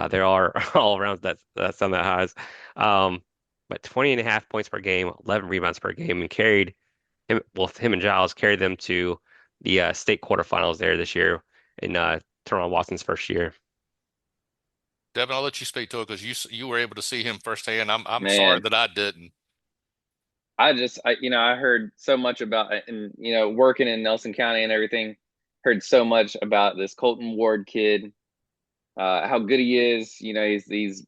they are all around that's on that highs. But 20 and a half points per game, 11 rebounds per game, and carried him and Giles carried them to the state quarterfinals there this year in Teron Watson's first year. Devin, I'll let you speak to it because you were able to see him firsthand. I'm sorry Man, that I didn't. I heard so much about it, and working in Nelson County and everything, heard so much about this Colton Ward kid, how good he is. He's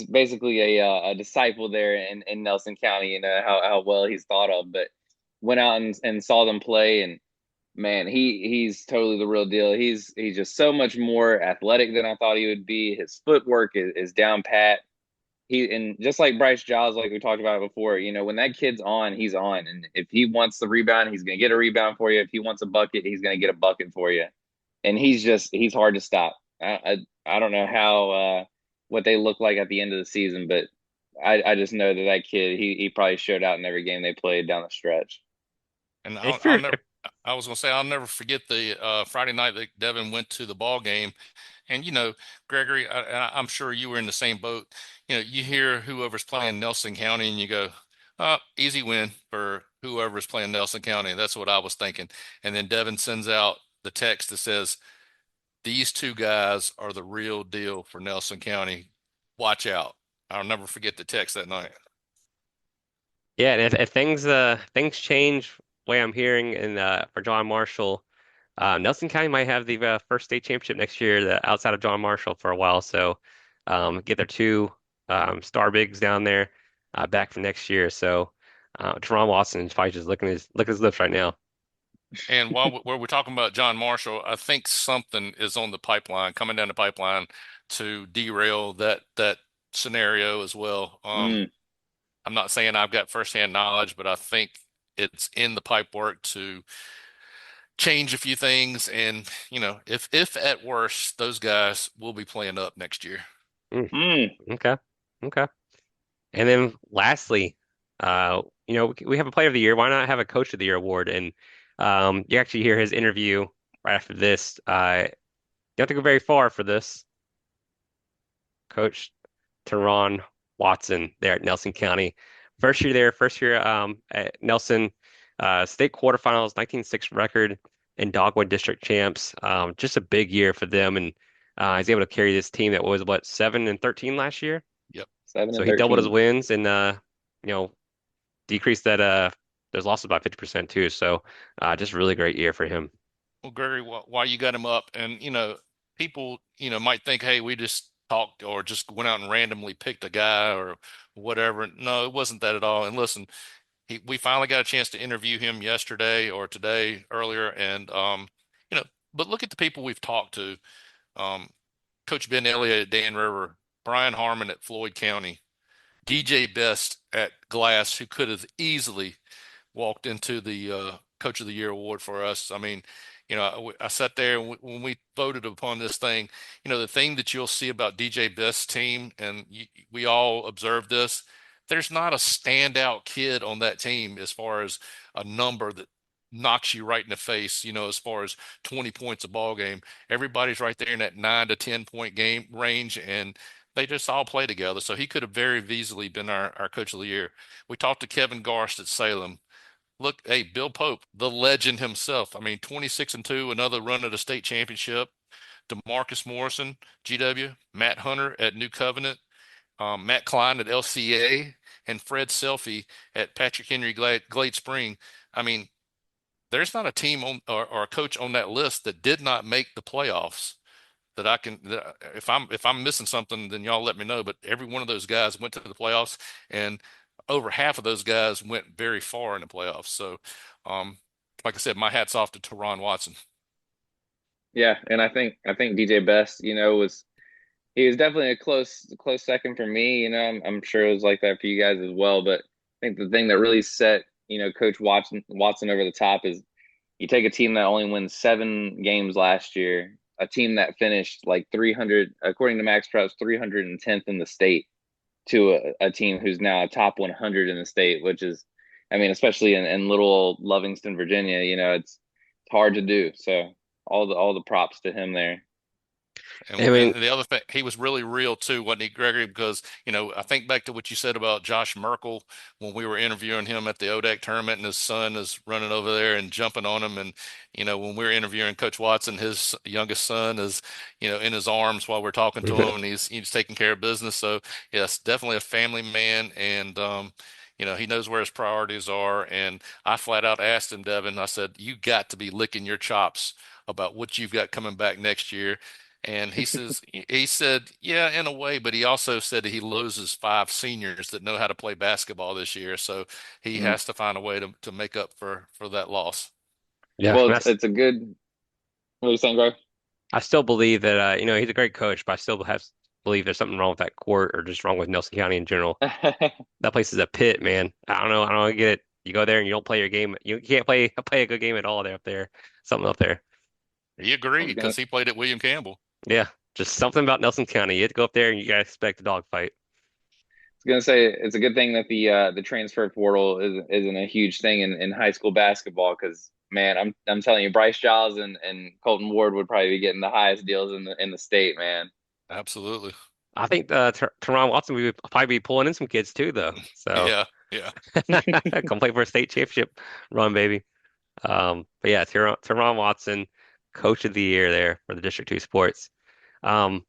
basically a disciple there in Nelson County. How well he's thought of, but went out and saw them play, and man, he's totally the real deal. He's just so much more athletic than I thought he would be. His footwork is down pat. And just like Bryce Giles, like we talked about before, when that kid's on, he's on. And if he wants the rebound, he's gonna get a rebound for you. If he wants a bucket, he's gonna get a bucket for you. And he's hard to stop. I don't know how what they look like at the end of the season, but I just know that kid, he probably showed out in every game they played down the stretch. And If I'll you're never. I was gonna say I'll never forget the Friday night that Devin went to the ball game, and Gregory, I'm sure you were in the same boat. You hear whoever's playing Nelson County, and you go, "Oh, easy win for whoever's playing Nelson County." That's what I was thinking. And then Devin sends out the text that says, "These two guys are the real deal for Nelson County. Watch out." I'll never forget the text that night. Yeah, and if things change, the way I'm hearing, and for John Marshall, Nelson County might have the first state championship next year, outside of John Marshall for a while. So get their two star bigs down there back for next year. So Teron Watson is probably just licking his lips right now. And while we're talking about John Marshall, I think something is on the pipeline, coming down the pipeline to derail that scenario as well. Mm. I'm not saying I've got firsthand knowledge, but I think it's in the pipe work to change a few things. And if at worst, those guys will be playing up next year. Mm, Mm. okay, okay. And then lastly, we have a Player of the Year. Why not have a Coach of the Year award? And you actually hear his interview right after this. You don't have to go very far for this. Coach Teron Watson there at Nelson County. First year at Nelson, state quarterfinals, 19-6 record, and Dogwood District champs. Just a big year for them, and he's able to carry this team that was 7-13 last year. Yep. 7 So and he doubled his 13. wins and decreased that those losses by 50% too. So just really great year for him. Well, Gregory, why you got him up? And people might think, hey, we just talked or just went out and randomly picked a guy or whatever. No, it wasn't that at all. And listen, we finally got a chance to interview him yesterday or today earlier, and you know, but look at the people we've talked to. Um, Coach Ben Elliott at Dan River, Brian Harmon at Floyd County, DJ Best at Glass, who could have easily walked into the Coach of the Year award for us. I mean, I sat there and when we voted upon this thing, the thing that you'll see about DJ Best's team, and we all observed this, there's not a standout kid on that team as far as a number that knocks you right in the face, as far as 20 points a ball game. Everybody's right there in that 9 to 10 point game range, and they just all play together. So he could have very easily been our Coach of the Year. We talked to Kevin Garst at Salem. Look, hey, Bill Pope, the legend himself. I mean, 26-2, another run at a state championship. DeMarcus Morrison, GW, Matt Hunter at New Covenant, Matt Klein at LCA, and Fred Selfie at Patrick Henry Glade Spring. I mean, there's not a team or a coach on that list that did not make the playoffs. If I'm missing something, then y'all let me know. But every one of those guys went to the playoffs, and over half of those guys went very far in the playoffs. So, like I said, my hat's off to Teron Watson. Yeah, and I think DJ Best, he was definitely a close second for me. I'm sure it was like that for you guys as well. But I think the thing that really set Coach Watson over the top is you take a team that only wins 7 games last year, a team that finished like 300, according to Max Preps, 310th in the state, to a team who's now a top 100 in the state, which is, I mean, especially in little old Lovingston, Virginia, it's hard to do. So all the props to him there. I mean, And the other thing, he was really real too, wasn't he, Gregory? Because, I think back to what you said about Josh Merkel when we were interviewing him at the ODAC tournament, and his son is running over there and jumping on him. And, when we were interviewing Coach Watson, his youngest son is, in his arms while we're talking to him, and he's taking care of business. So, yes, definitely a family man. And, he knows where his priorities are. And I flat out asked him, Devin, I said, you got to be licking your chops about what you've got coming back next year. And he said, yeah, in a way, but he also said that he loses 5 seniors that know how to play basketball this year. So he Mm. has to find a way to make up for that loss. yeah, Well, and it's a good. What are you saying, Greg? I still believe that he's a great coach, but I still believe there's something wrong with that court or just wrong with Nelson County in general. That place is a pit, man. I don't get it. You go there and you don't play your game. You can't play a good game at all there up there. Something up there. He I agreed was gonna because he played at William Campbell. Yeah, just something about Nelson County. You have to go up there and you gotta expect a dogfight. gonna say it's a good thing that the transfer portal isn't a huge thing in high school basketball because man, I'm telling you, Bryce Giles and Colton Ward would probably be getting the highest deals in the state, man. Absolutely. I think Teron Watson would probably be pulling in some kids too, though. So Yeah. Yeah. come play for a state championship run, baby. But yeah, Teron Watson, Coach of the Year there for the District Two sports. Um,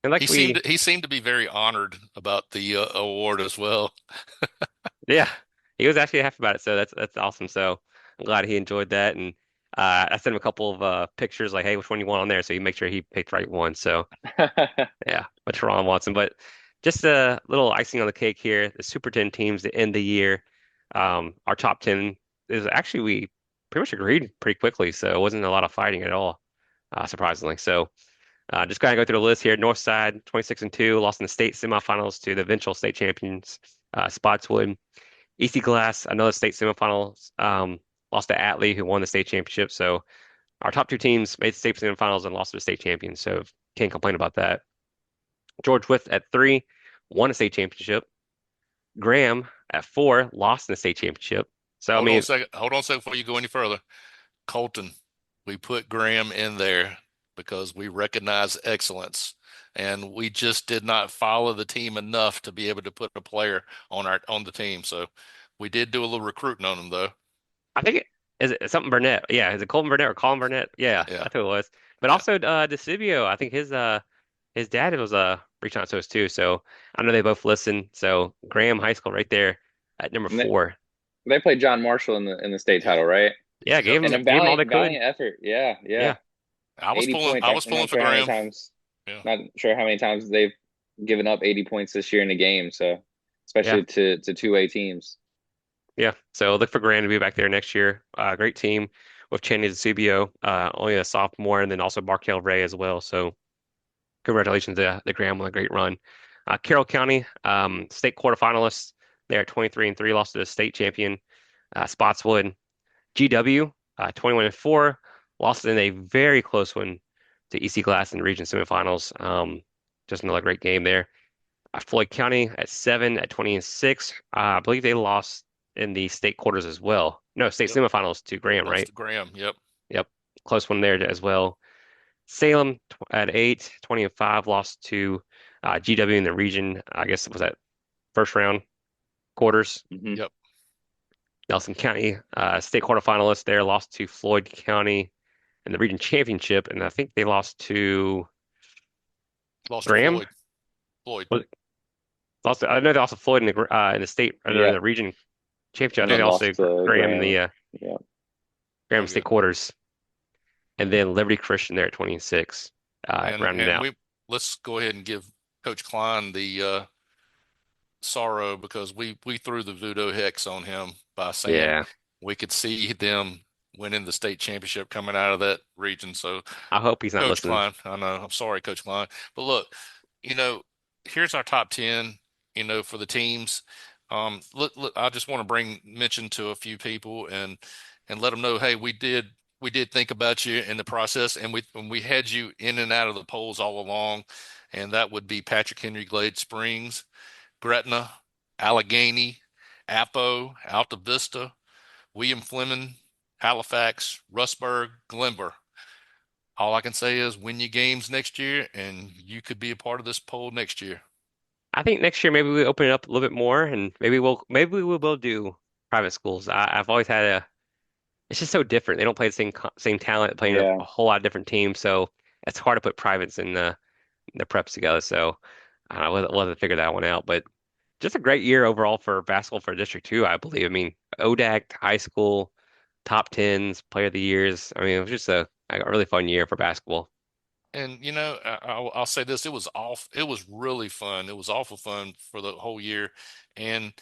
and like we, He seemed to be very honored about the award as well. yeah, he was actually happy about it, so that's awesome. So I'm glad he enjoyed that, and I sent him a couple of pictures like, hey, which one you want on there, so he make sure he picked the right one. So yeah, but Teron Watson, but just a little icing on the cake here. The Super 10 teams to end the year. Our top 10 is actually we pretty much agreed pretty quickly, so it wasn't a lot of fighting at all, surprisingly. So just kind of go through the list here. Northside, 26-2, lost in the state semifinals to the eventual state champions, Spotswood. EC Glass, another state semifinals, lost to Atlee, who won the state championship. So our top two teams made the state semifinals and lost to the state champions. So can't complain about that. George Wythe at 3, won a state championship. Graham at 4, lost in the state championship. So I Hold on a mean, second. Hold on a second before you go any further. Colton, we put Graham in there because we recognize excellence, and we just did not follow the team enough to be able to put a player on the team. So we did do a little recruiting on him, though. I think is it something Burnett? Yeah, is it Colton Burnett or Colin Burnett? Yeah, Yeah, that's who it was. But yeah. also DeCivio, I think his dad was reaching out to us too. So I know they both listen. So Graham High School right there at number And they, 4. they played John Marshall in the state Yep, title, right? Yeah, yep, And a gave him all they could. valiant effort. Yeah, yeah. Yeah, 80 points. I was I'm pulling not for sure how many Graham. times Yeah, not sure how many times they've given up 80 points this year in a game, so yeah, especially to 2A teams. yeah. So look for Graham to be back there next year. Great team with Channing DeCivio, only a sophomore, and then also Barkel Ray as well. So congratulations to Graham on a great run. Carroll County, state quarterfinalists. They're 23-3, lost to the state champion, Spotswood. GW, 21-4, lost in a very close one to EC Glass in the region semifinals. Just another great game there. Floyd County at 7 at 20-6. I believe they lost in the state quarters as well. No, state yep. semifinals to Graham, Lost right? to Graham. Yep. Yep. Close one there as well. Salem at 8, 20-5, lost to GW in the region. I guess it was that first round quarters. Hmm. Yep. Nelson County, state quarterfinalists there, lost to Floyd County in the region championship, and I think they lost to Lost to Graham. Floyd. Floyd. I know they lost to Floyd in the state or in Yeah, the region championship. I and think then they also lost to Graham in Graham. the Yeah, Graham Okay. state quarters, and then Liberty Christian there at 26, rounding And out. we let's go ahead and give Coach Klein the sorrow because we threw the voodoo hex on him by saying Yeah, we could see them winning the state championship coming out of that region. So, I hope he's not Coach listening. Klein, I know, I'm sorry, Coach Klein, but look, you know, here's our top 10, for the teams. Look, I just want to bring mention to a few people and let them know, hey, we did think about you in the process, and we had you in and out of the polls all along, and that would be Patrick Henry Glade Springs, Gretna, Allegheny, Apo, Alta Vista, William Fleming, Halifax, Rustburg, Glenvar. All I can say is win your games next year, and you could be a part of this poll next year. I think next year maybe we open it up a little bit more, and maybe we will do private schools. I've always had a it's just so different. They don't play the same talent, playing yeah. a whole lot of different teams, so it's hard to put privates in the preps together. So we'll have to figure that one out. But just a great year overall for basketball for District 2, I believe. I mean, ODAC, high school, top tens, player of the years. I mean, it was just a really fun year for basketball. And I'll say this: it was off. It was really fun. It was awful fun for the whole year. And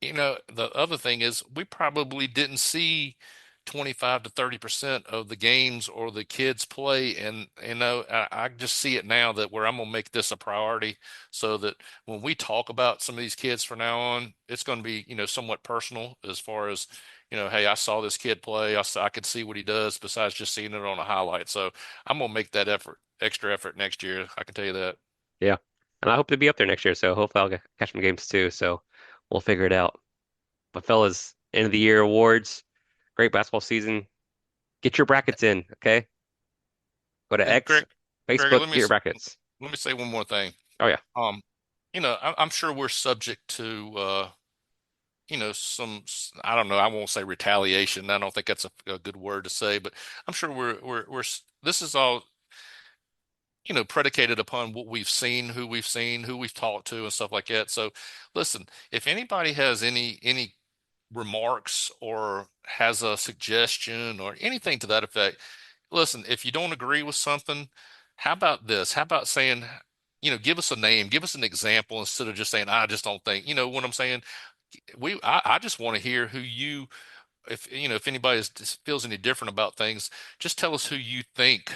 the other thing is we probably didn't see 25 to 30% of the games or the kids play. And, I just see it now that where I'm going to make this a priority so that when we talk about some of these kids from now on, it's going to be, somewhat personal as far as, hey, I saw this kid play. I could see what he does besides just seeing it on a highlight. So I'm going to make that extra effort next year. I can tell you that. Yeah. And I hope to be up there next year, so hopefully catch some games too. So we'll figure it out. But fellas, end of the year awards, great basketball season. Get your brackets in, okay? Go to And X, Gregor, Facebook, get your brackets. let me say one more thing. Oh yeah. Um, I'm sure we're subject to some, I don't know, I won't say retaliation. I don't think that's a good word to say, but I'm sure this is all, predicated upon what we've seen, who we've talked to and stuff like that. So listen, if anybody has any remarks or has a suggestion or anything to that effect, listen, if you don't agree with something, how about this? How about saying, give us a name, give us an example instead of just saying, I just don't think, you know what I'm saying? I just want to hear who you, if anybody feels any different about things, just tell us who you think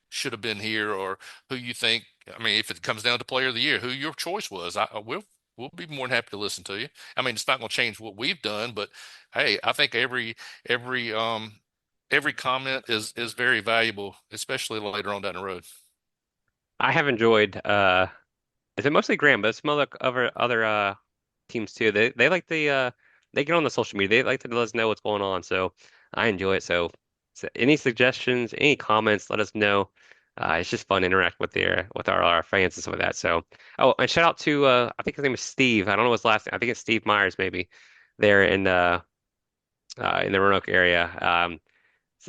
should have been here or who you think, I mean, if it comes down to player of the year, who your choice was. We'll be more than happy to listen to you. I mean, it's not going to change what we've done, but hey, I think every every comment is very valuable, especially later on down the road. I have enjoyed is it mostly Graham, but some other teams too. They like they get on the social media. They like to let us know what's going on. So I enjoy it. So any suggestions, any comments, let us know. It's just fun to interact with our fans and some of that. So oh, and shout out to I think his name is Steve. I don't know his last name. I think it's Steve Myers maybe there in the Roanoke area.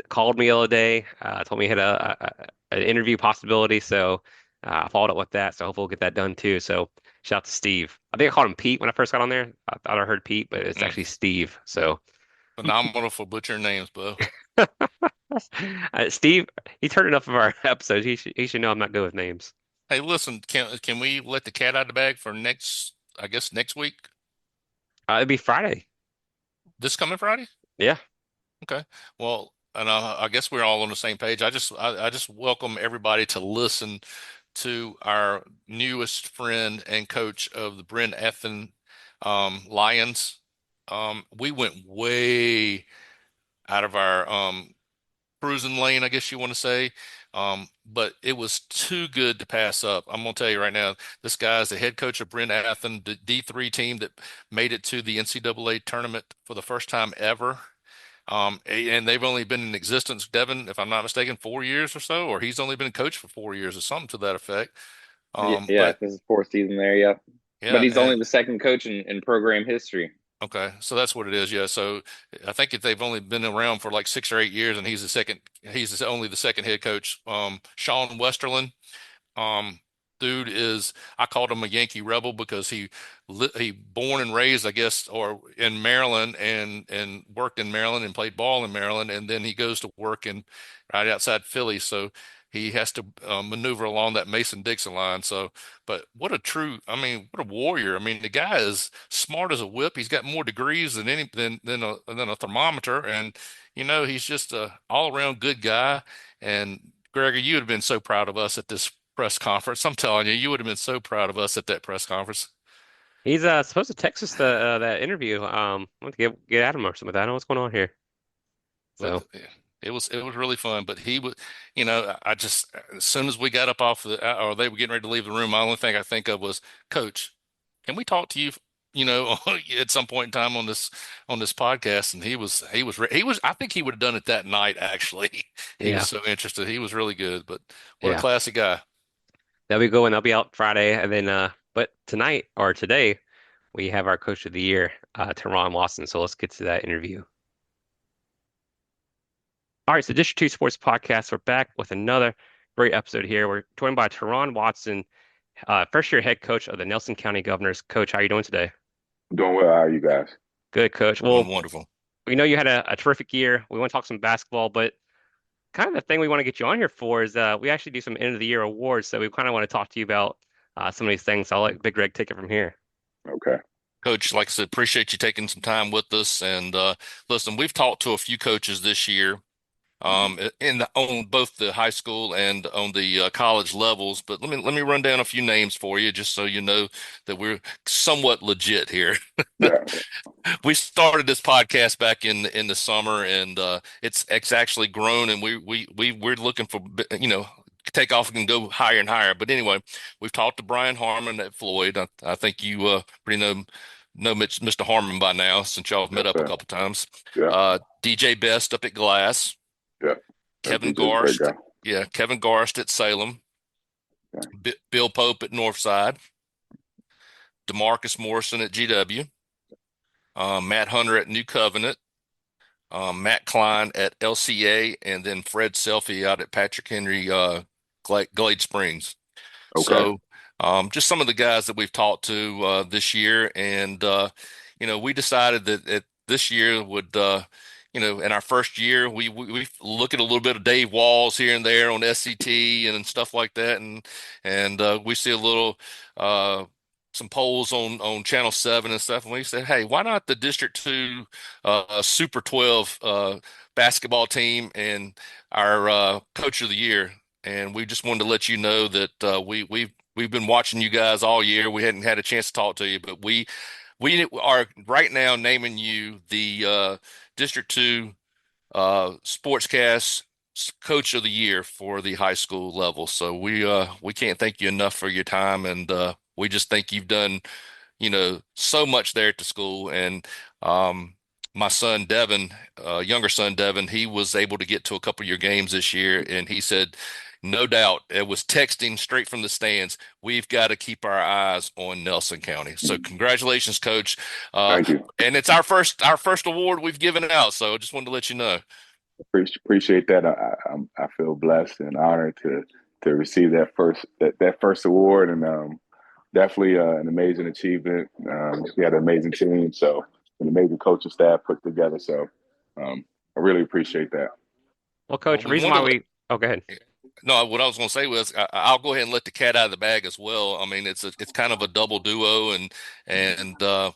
Called me the other day, told me he had an interview possibility. So I followed up with that. So hopefully we'll get that done too. So shout out to Steve. I think I called him Pete when I first got on there. I thought I heard Pete, but it's Mm. actually Steve. So Phenomenal for butchering names, Bo. Steve, he's heard enough of our episodes. He should know I'm not good with names. Hey, listen, can we let the cat out of the bag for I guess next week, It'd be Friday. this coming Friday? Yeah. Okay. Well, and I guess we're all on the same page. I just welcome everybody to listen to our newest friend and coach of the Bryn Ethan Lions. We went way out of our cruising lane, I guess you want to say. But it was too good to pass up. I'm gonna tell you right now, this guy is the head coach of Bryn Athen, the D3 team that made it to the NCAA tournament for the first time ever. And they've only been in existence, Devin, if I'm not mistaken, 4 years or so, or he's only been coach for 4 years or something to that effect. Yeah, But this is fourth season there. Yep. But yeah, he's only and the second coach in program history. okay, so that's what it is. Yeah, so I think if they've only been around for like 6 or 8 years, and only the second head coach. Sean Westerland, dude is, I called him a Yankee rebel because he born and raised, I guess, or in Maryland and worked in Maryland and played ball in Maryland, and then he goes to work in right outside Philly, so he has to maneuver along that Mason-Dixon line. So, but I mean, what a warrior! I mean, the guy is smart as a whip. He's got more degrees than any than a thermometer, and he's just a all-around good guy. And Gregor, you would have been so proud of us at this press conference. I'm telling you, you would have been so proud of us at that press conference. He's supposed to text us that interview. I want to get at him or something like that. I don't know what's going on here. But So yeah, it was really fun. But he was, I just as soon as we got up off or they were getting ready to leave the room, my only thing I think of was, Coach, can we talk to you? At some point in time on this podcast, and he was. I think he would have done it that night. Actually, he was yeah, so interested. He was really good. But what a yeah. classy guy. They'll be going. They'll be out Friday, and then but tonight or today we have our Coach of the Year, Teron Watson. So let's get to that interview. All right, so District 2 Sports Podcast. We're back with another great episode here. We're joined by Teron Watson, first year head coach of the Nelson County Governors. Coach, how are you doing today? Doing well. How are you guys? Good, Coach. Doing Well, wonderful. we know you had a terrific year. We want to talk some basketball, but kind of the thing we want to get you on here for is we actually do some end of the year awards. So we kind of want to talk to you about some of these things. So I'll let Big Greg take it from here. Okay. Coach, like I said, appreciate you taking some time with us. And listen, we've talked to a few coaches this year, on both the high school and on the college levels. But let me run down a few names for you, just so you know that we're somewhat legit here. Yeah. We started this podcast back in the summer, and it's actually grown, and we're looking for take off and go higher and higher. But anyway, we've talked to Brian Harmon at Floyd. I think you pretty know Mr. Harmon by now since y'all have met Yes, up a sir. couple times. Yeah. DJ Best up at Glass. Yeah. Kevin DJ's a great Garst. guy. Yeah, Kevin Garst at Salem. Yeah. Bill Pope at Northside. DeMarcus Morrison at GW. Matt Hunter at New Covenant. Matt Klein at LCA, and then Fred Selfie out at Patrick Henry Glade Springs. Okay. So just some of the guys that we've talked to this year, and we decided that this year would in our first year we look at a little bit of Dave Walls here and there on SCT and stuff like that, and we see a little some polls on Channel 7 and stuff, and we said, hey, why not the District 2 Super 12 basketball team and our Coach of the Year? And we just wanted to let you know that we've been watching you guys all year. We hadn't had a chance to talk to you, but we are right now naming you the District 2 Sportscast Coach of the Year for the high school level. So we can't thank you enough for your time, and we just think you've done so much there at the school. And my son Devin, younger son Devin, he was able to get to a couple of your games this year, and he said, no doubt, it was texting straight from the stands, we've got to keep our eyes on Nelson County. So congratulations, Coach. Thank you. And it's our first award we've given out, so I just wanted to let you know. Appreciate that. I feel blessed and honored to receive that first award, and definitely an amazing achievement. We had an amazing team, so an amazing coaching staff put together. So I really appreciate that. Well, Coach, the reason why go ahead. No, what I was going to say was I'll go ahead and let the cat out of the bag as well. I mean, it's kind of a double duo, and I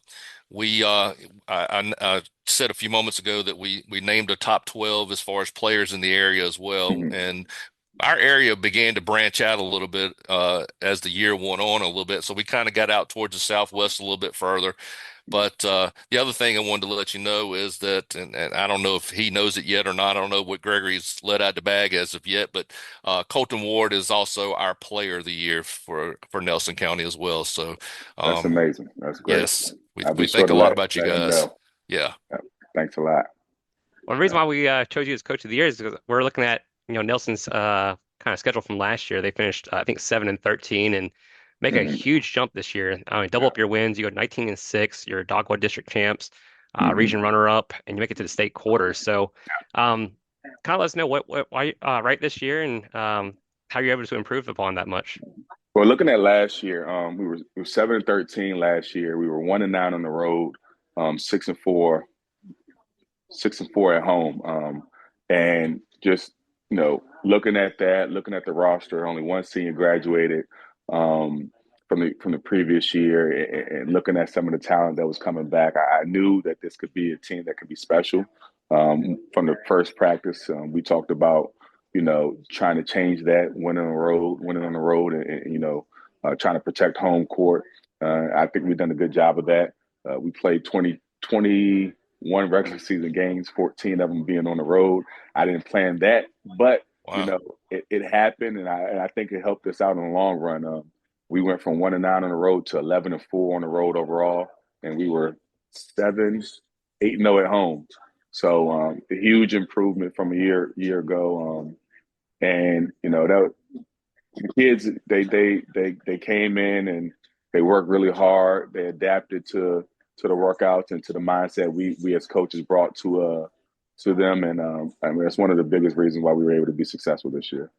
said a few moments ago that we named a top 12 as far as players in the area as well, and our area began to branch out a little bit as the year went on a little bit. So we kind of got out towards the southwest a little bit further. But the other thing I wanted to let you know is that, and I don't know if he knows it yet or not. I don't know what Gregory's let out the bag as of yet, but Colton Ward is also our Player of the Year for Nelson County as well. So that's amazing. That's great. Yes, we think a lot about you guys. Yeah. Thanks a lot. Well, the reason why we chose you as Coach of the Year is because we're looking at Nelson's kind of schedule from last year. They finished I think 7-13 and make a huge jump this year. I mean, double up your wins. You go 19-6. You're Dogwood District champs, region runner-up, and you make it to the state quarters. So, kind of let us know why right this year and how you're able to improve upon that much. Well, looking at last year, we were 7-13 last year. We were 1-9 on the road, 6-4 at home, and just looking at the roster, only one senior graduated from the previous year, and looking at some of the talent that was coming back, I knew that this could be a team that could be special. From the first practice, we talked about trying to change that, winning on the road, and trying to protect home court. I think we've done a good job of that. We played 21 regular season games, 14 of them being on the road. I didn't plan that, but wow. It happened, and I think it helped us out in the long run. We went from 1-9 on the road to 11-4 on the road overall, and we were 8-0 at home. So a huge improvement from a year ago. And that the kids they came in and they worked really hard. They adapted to the workouts and to the mindset we as coaches brought to them. And I mean, that's one of the biggest reasons why we were able to be successful this year.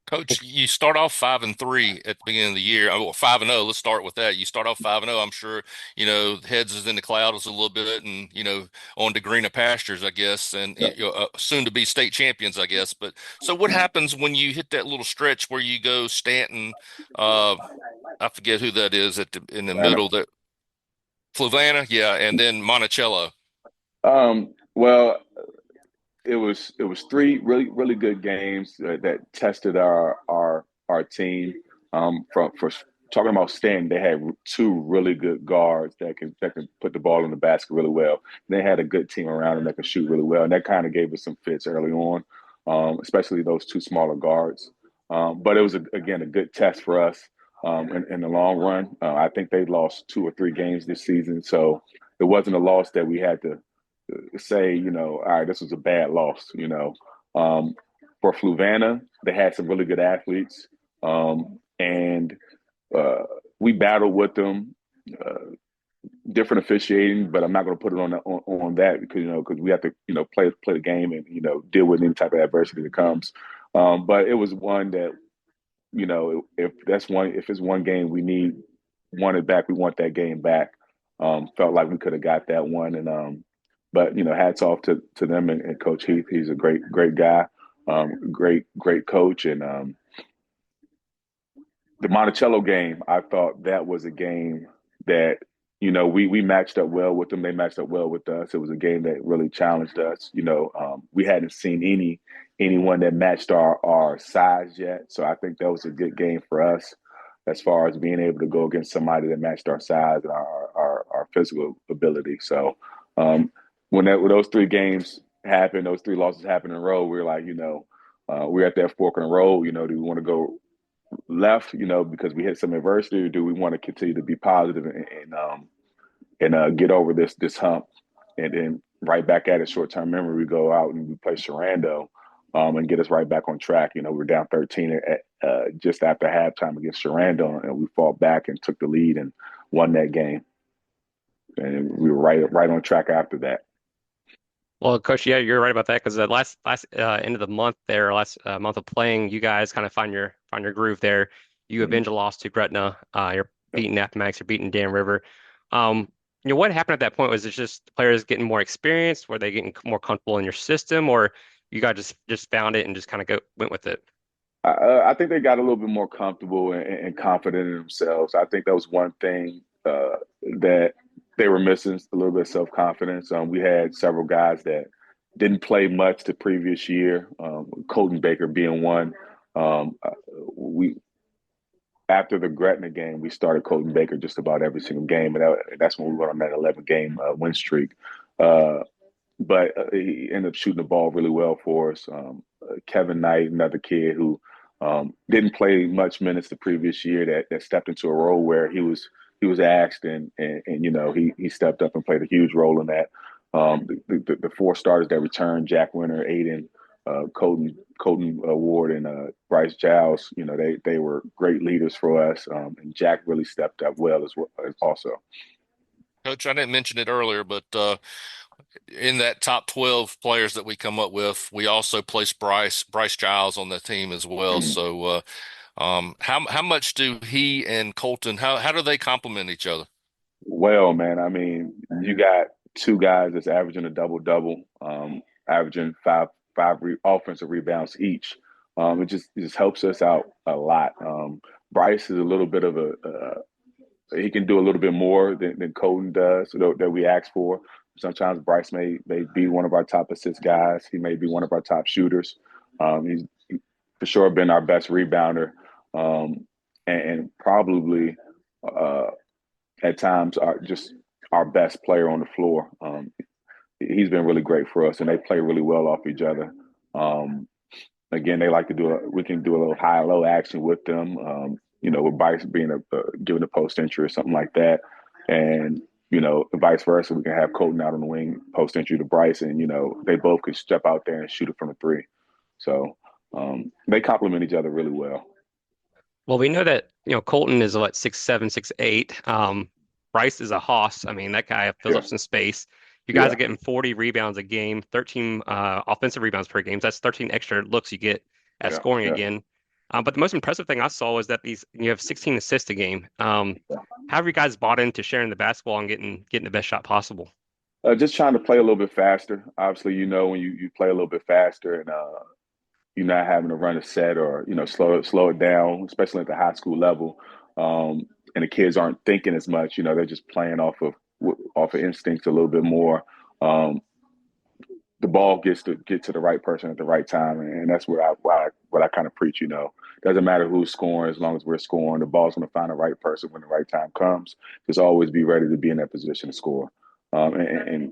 Coach, you start off 5-3 at the beginning of the year. 5-0. Let's start with that. You start off 5-0. I'm sure heads is in the clouds a little bit, and on to greener pastures, I guess, and soon to be state champions, I guess. But so, what happens when you hit that little stretch where you go Stanton? I forget who that is in the middle. That Fluvanna, yeah, and then Monticello. Well, it was 3 really good games that tested our team. For talking about Stanton, they had 2 really good guards that can put the ball in the basket really well. They had a good team around them that could shoot really well, and that kind of gave us some fits early on, especially those 2 smaller guards. But it was, again, a good test for us in the long run. I think they lost 2 or 3 games this season. So it wasn't a loss that we had to say, all right, this was a bad loss. For Fluvanna, they had some really good athletes. And we battled with them. Different officiating, but I'm not going to put it on that because we have to play the game and deal with any type of adversity that comes. But it was one that if it's one game we want it back, we want that game back. Felt like we could have got that one, and but hats off to them and Coach Heath. He's a great guy, great coach, and the Monticello game. I thought that was a game that we matched up well with them. They matched up well with us. It was a game that really challenged us. We hadn't seen anyone that matched our size yet. So I think that was a good game for us as far as being able to go against somebody that matched our size and our physical ability. So when those 3 games happened, those 3 losses happened in a row, we were like, we're at that fork in the road. Do we want to go left, because we hit some adversity, or do we want to continue to be positive and get over this hump, and then right back at it? Short-term memory, we go out and we play Sharando and get us right back on track. We're down 13 just after halftime against Sharando, and we fought back and took the lead and won that game. And we were right on track after that. Well, Coach, yeah, you're right about that because the last end of the month there, last month of playing, you guys kind of find your groove there. You avenge a loss to Gretna. You're beating Appomattox. You're beating Dan River. What happened at that point? Was it just players getting more experienced? Were they getting more comfortable in your system, or you guys just found it and just kind of went with it? I think they got a little bit more comfortable and confident in themselves. I think that was one thing that they were missing, a little bit of self-confidence. We had several guys that didn't play much the previous year, Colton Baker being one. After the Gretna game, we started Colton Baker just about every single game, and that's when we went on that 11-game win streak. But he ended up shooting the ball really well for us. Kevin Knight, another kid who didn't play much minutes the previous year, that stepped into a role where he was asked, and he stepped up and played a huge role in that. The 4 starters that returned, Jack Winter, Aiden, Colton Ward, and Bryce Giles, they were great leaders for us, and Jack really stepped up well as also. Coach, I didn't mention it earlier, but in that top 12 players that we come up with, we also placed Bryce Giles on the team as well. So how much do he and Colton, how do they complement each other? Well, man, I mean, you got 2 guys that's averaging a double-double, averaging five offensive rebounds each. It just helps us out a lot. Bryce is a little bit of he can do a little bit more than Colton does, that we ask for. Sometimes Bryce may be one of our top assist guys. He may be one of our top shooters. He's for sure been our best rebounder, and probably at times our best player on the floor. He's been really great for us, and they play really well off each other. Again, they like to we can do a little high-low action with them, with Bryce being giving a post entry or something like that. And, vice versa, we can have Colton out on the wing, post entry to Bryce, and, they both could step out there and shoot it from the 3. So they complement each other really well. Well, we know that, Colton is 6'7", 6'8". Bryce is a hoss. I mean, that guy fills up some space. You guys are getting 40 rebounds a game, 13 offensive rebounds per game. So that's 13 extra looks you get at scoring again. But the most impressive thing I saw was that you have 16 assists a game. How have you guys bought into sharing the basketball and getting the best shot possible? Just trying to play a little bit faster. Obviously, when you play a little bit faster and you're not having to run a set or slow it down, especially at the high school level, and the kids aren't thinking as much. They're just playing off of instincts a little bit more. The ball gets to get to the right person at the right time, and that's what I kind of preach. Doesn't matter who's scoring, as long as we're scoring, the ball's going to find the right person when the right time comes. Just always be ready to be in that position to score. And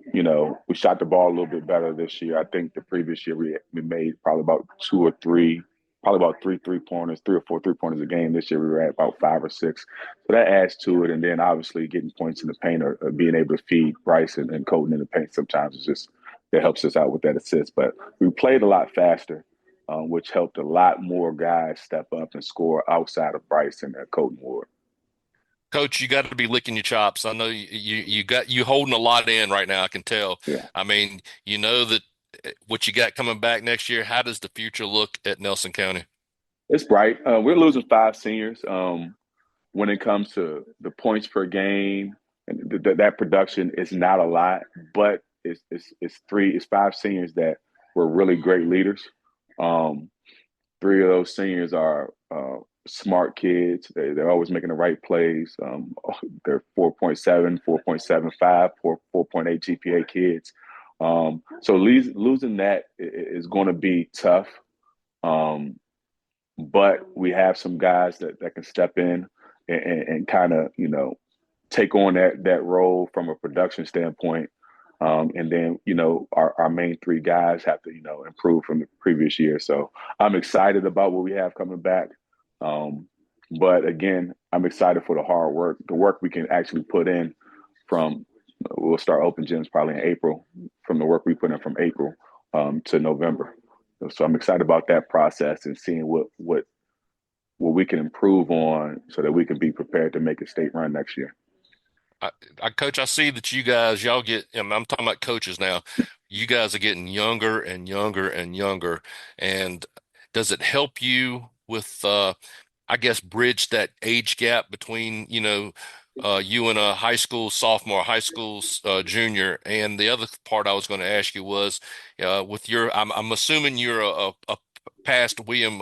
we shot the ball a little bit better this year. I think the previous year we made probably about 2 or 3 probably about 3 3-pointers, 3 or 4 3-pointers a game. This year we were at about 5 or 6. So that adds to it. And then obviously getting points in the paint or being able to feed Bryce and Colton in the paint sometimes is just that helps us out with that assist. But we played a lot faster, which helped a lot more guys step up and score outside of Bryce and Colton Ward. Coach, you got to be licking your chops. I know you got you holding a lot in right now. I can tell. Yeah. I mean, you know that what you got coming back next year. How does the future look at Nelson County? It's bright. We're losing 5 seniors. When it comes to the points per game, and that production is not a lot, but it's 5 seniors that were really great leaders. 3 of those seniors are smart kids. They're always making the right plays. They're 4.7, 4.75, 4.8 GPA kids. So losing that is going to be tough. But we have some guys that can step in and kind of, take on that role from a production standpoint. And then, our main 3 guys have to, improve from the previous year. So I'm excited about what we have coming back. But again, I'm excited for the hard work, the work we can actually put in we'll start open gyms probably in April, from the work we put in from April to November. So I'm excited about that process and seeing what we can improve on so that we can be prepared to make a state run next year. Coach, I see that y'all get, and I'm talking about coaches now, you guys are getting younger and younger and younger. And does it help you with, I guess, bridge that age gap between, you and a high school sophomore, high school junior? And the other part I was going to ask you was, with I'm assuming you're a past William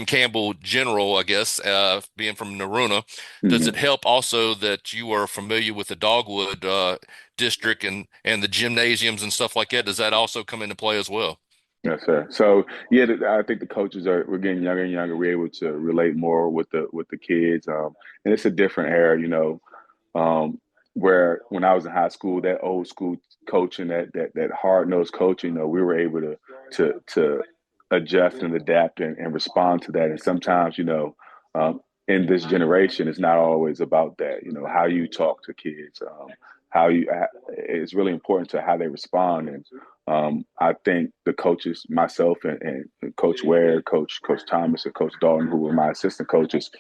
Campbell general, I guess, being from Naruna. Does it help also that you are familiar with the Dogwood district and the gymnasiums and stuff like that? Does that also come into play as well? Yes, sir. So yeah, I think the coaches we're getting younger and younger. We're able to relate more with the kids, and it's a different era, where when I was in high school, that old school coaching, that hard nosed coaching, we were able to adjust and adapt and respond to that. And sometimes, in this generation, it's not always about that. How you talk to kids, it's really important to how they respond. And I think the coaches, myself and Coach Ware, Coach Thomas, and Coach Dalton, who were my assistant coaches,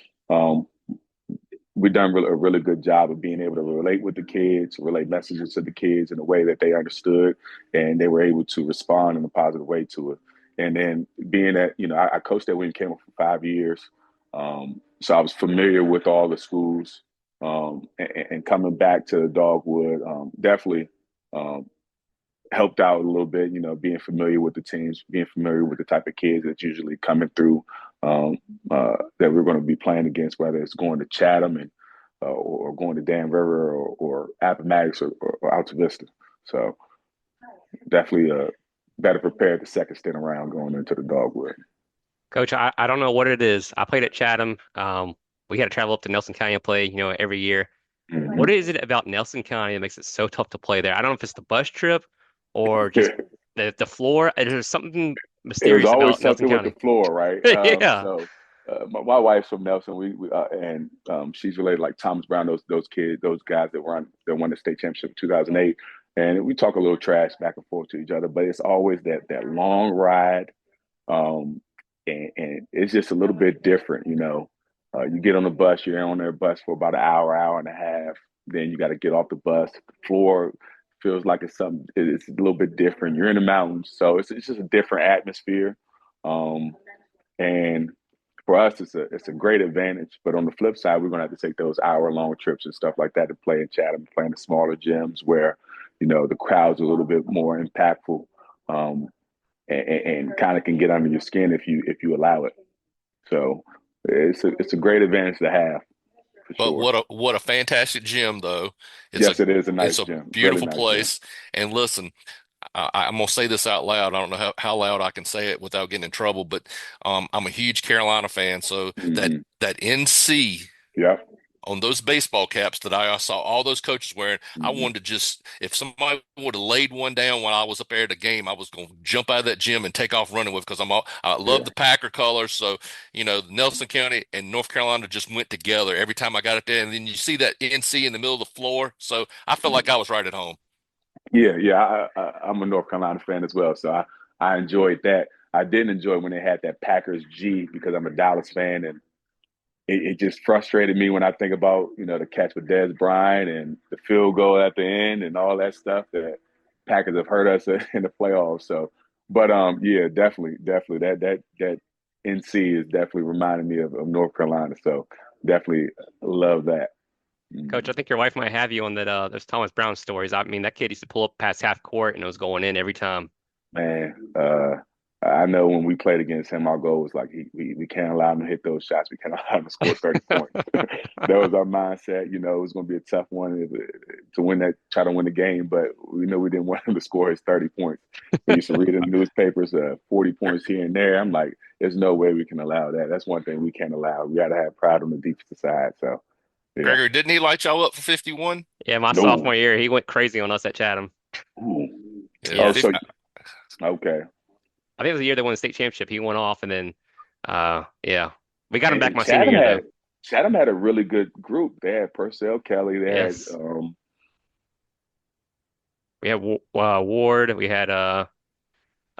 we've done a really good job of being able to relate with the kids, relate messages to the kids in a way that they understood, and they were able to respond in a positive way to it. And then being that, I coached at William Campbell for 5 years. So I was familiar with all the schools, and coming back to Dogwood, definitely helped out a little bit, being familiar with the teams, being familiar with the type of kids that's usually coming through, that we're going to be playing against, whether it's going to Chatham or going to Dan River or Appomattox or Alta Vista. So definitely better prepared the second stint around going into the Dogwood. Coach, I don't know what it is. I played at Chatham. We had to travel up to Nelson County and play, every year. Mm-hmm. What is it about Nelson County that makes it so tough to play there? I don't know if it's the bus trip or just the floor. There's something mysterious about Nelson County. There's always something with the floor, right? Yeah. So my wife's from Nelson. And she's related like Thomas Brown, those kids, those guys that won the state championship in 2008. And we talk a little trash back and forth to each other, but it's always that long ride. And it's just a little bit different, you get on the bus, you're on their bus for about an hour and a half. Then you got to get off the bus. The floor feels like it's a little bit different. You're in the mountains, so it's just a different atmosphere. And for us, it's a great advantage. But on the flip side, we're gonna have to take those hour-long trips and stuff like that to play in Chatham, play in the smaller gyms where, the crowd's a little bit more impactful, and kind of can get under your skin if you allow it. So it's a great advantage to have. But sure. what a fantastic gym, though. Yes, it is a nice gym. It's a beautiful really nice place. Gym. And listen, I'm gonna say this out loud. I don't know how loud I can say it without getting in trouble, but I'm a huge Carolina fan. So Mm-hmm. that NC yeah. on those baseball caps that I saw all those coaches wearing. I Mhm. wanted to just, if somebody would have laid one down when I was up there at the game, I was going to jump out of that gym and take off running with because I love Yeah. the Packer colors. So, Nelson County and North Carolina just went together every time I got up there. And then you see that NC in the middle of the floor. So I felt like I was right at home. Yeah, yeah. I'm a North Carolina fan as well, so I enjoyed that. I didn't enjoy when they had that Packers G because I'm a Dallas fan, and it just frustrated me when I think about the catch with Dez Bryant and the field goal at the end and all that stuff that Packers have hurt us in the playoffs. So, but yeah, definitely that NC is definitely reminding me of North Carolina. So definitely love that. Coach, I Mhm. think your wife might have you on that those Thomas Brown stories. I mean, that kid used to pull up past half court and it was going in every time. Man, I know when we played against him, our goal was like we can't allow him to hit those shots. We can't allow him to score 30 points. That was our mindset. It was going to be a tough one to win that, try to win the game, but we know we didn't want him to score his 30 points. We used to read in the newspapers 40 points here and there. I'm like, there's no way we can allow that. That's one thing we can't allow. We got to have pride on the defensive side. So, yeah. Gregory, didn't he light y'all up for 51? Yeah, my No. sophomore year, he went crazy on us at Chatham. Ooh. Yeah, Oh, Yeah, so, okay. I think it was the year they won the state championship. He went off, and then, yeah, we got him back And my senior year though. Chatham had a really good group. They had Purcell Kelly. They had Yes, we had Ward. We had oh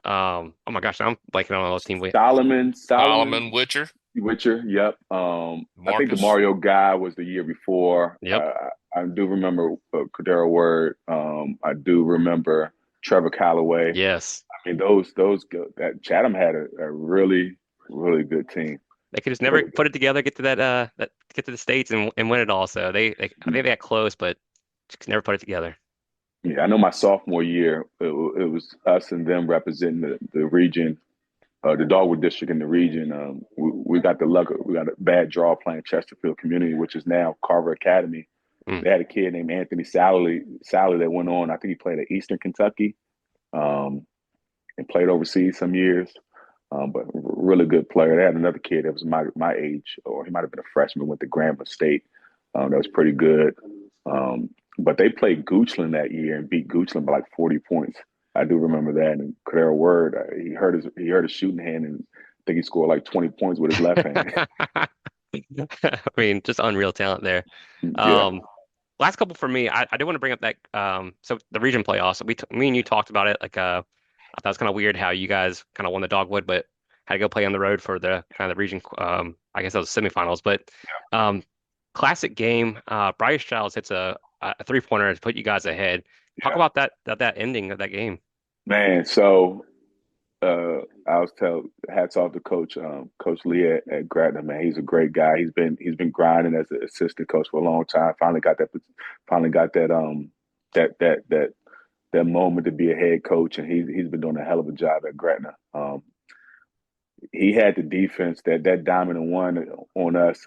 my gosh, I'm blanking on all those teams. Solomon Solomon, Witcher, Witcher. Yep. I think the Marcus. Mario guy was the year before. Yep. I do remember Cordero Word. I do remember Trevor Calloway. Yes. I mean, that Chatham had a really really good team. They could just never Really put it together, get to that get to the states and win it all. So I good. think they got close, but just never put it together. Yeah, I know my sophomore year, it was us and them representing the region, the Dogwood District in the region. We got the luck. We got a bad draw playing Chesterfield Community, which is now Carver Academy. Mm. They had a kid named Anthony Sally that went on. I think he played at Eastern Kentucky, um, and played overseas some years. But really good player. They had another kid that was my age, or he might have been a freshman, went to Grambling State. That was pretty good. Um, but they played Goochland that year and beat Goochland by like 40 points. I do remember that. And Cordero Word, he hurt his shooting hand, and I think he scored like 20 points with his left hand. I mean, just unreal talent there. Yeah, Um, Last couple for me, I do want to bring up that so the region playoffs. Me and you talked about it. Like I thought it was kind of weird how you guys kind of won the dogwood, but had to go play on the road for the kind of the region. I guess that was semifinals, but um, classic game. Bryce Childs hits a 3-pointer to put you guys ahead. Talk yeah, about that ending of that game. man. So I was tell hats off to Coach Lee at Gretna, man. He's a great guy. He's been grinding as an assistant coach for a long time. Finally got that moment to be a head coach, and he's been doing a hell of a job at Gretna. He had the defense that dominant one on us.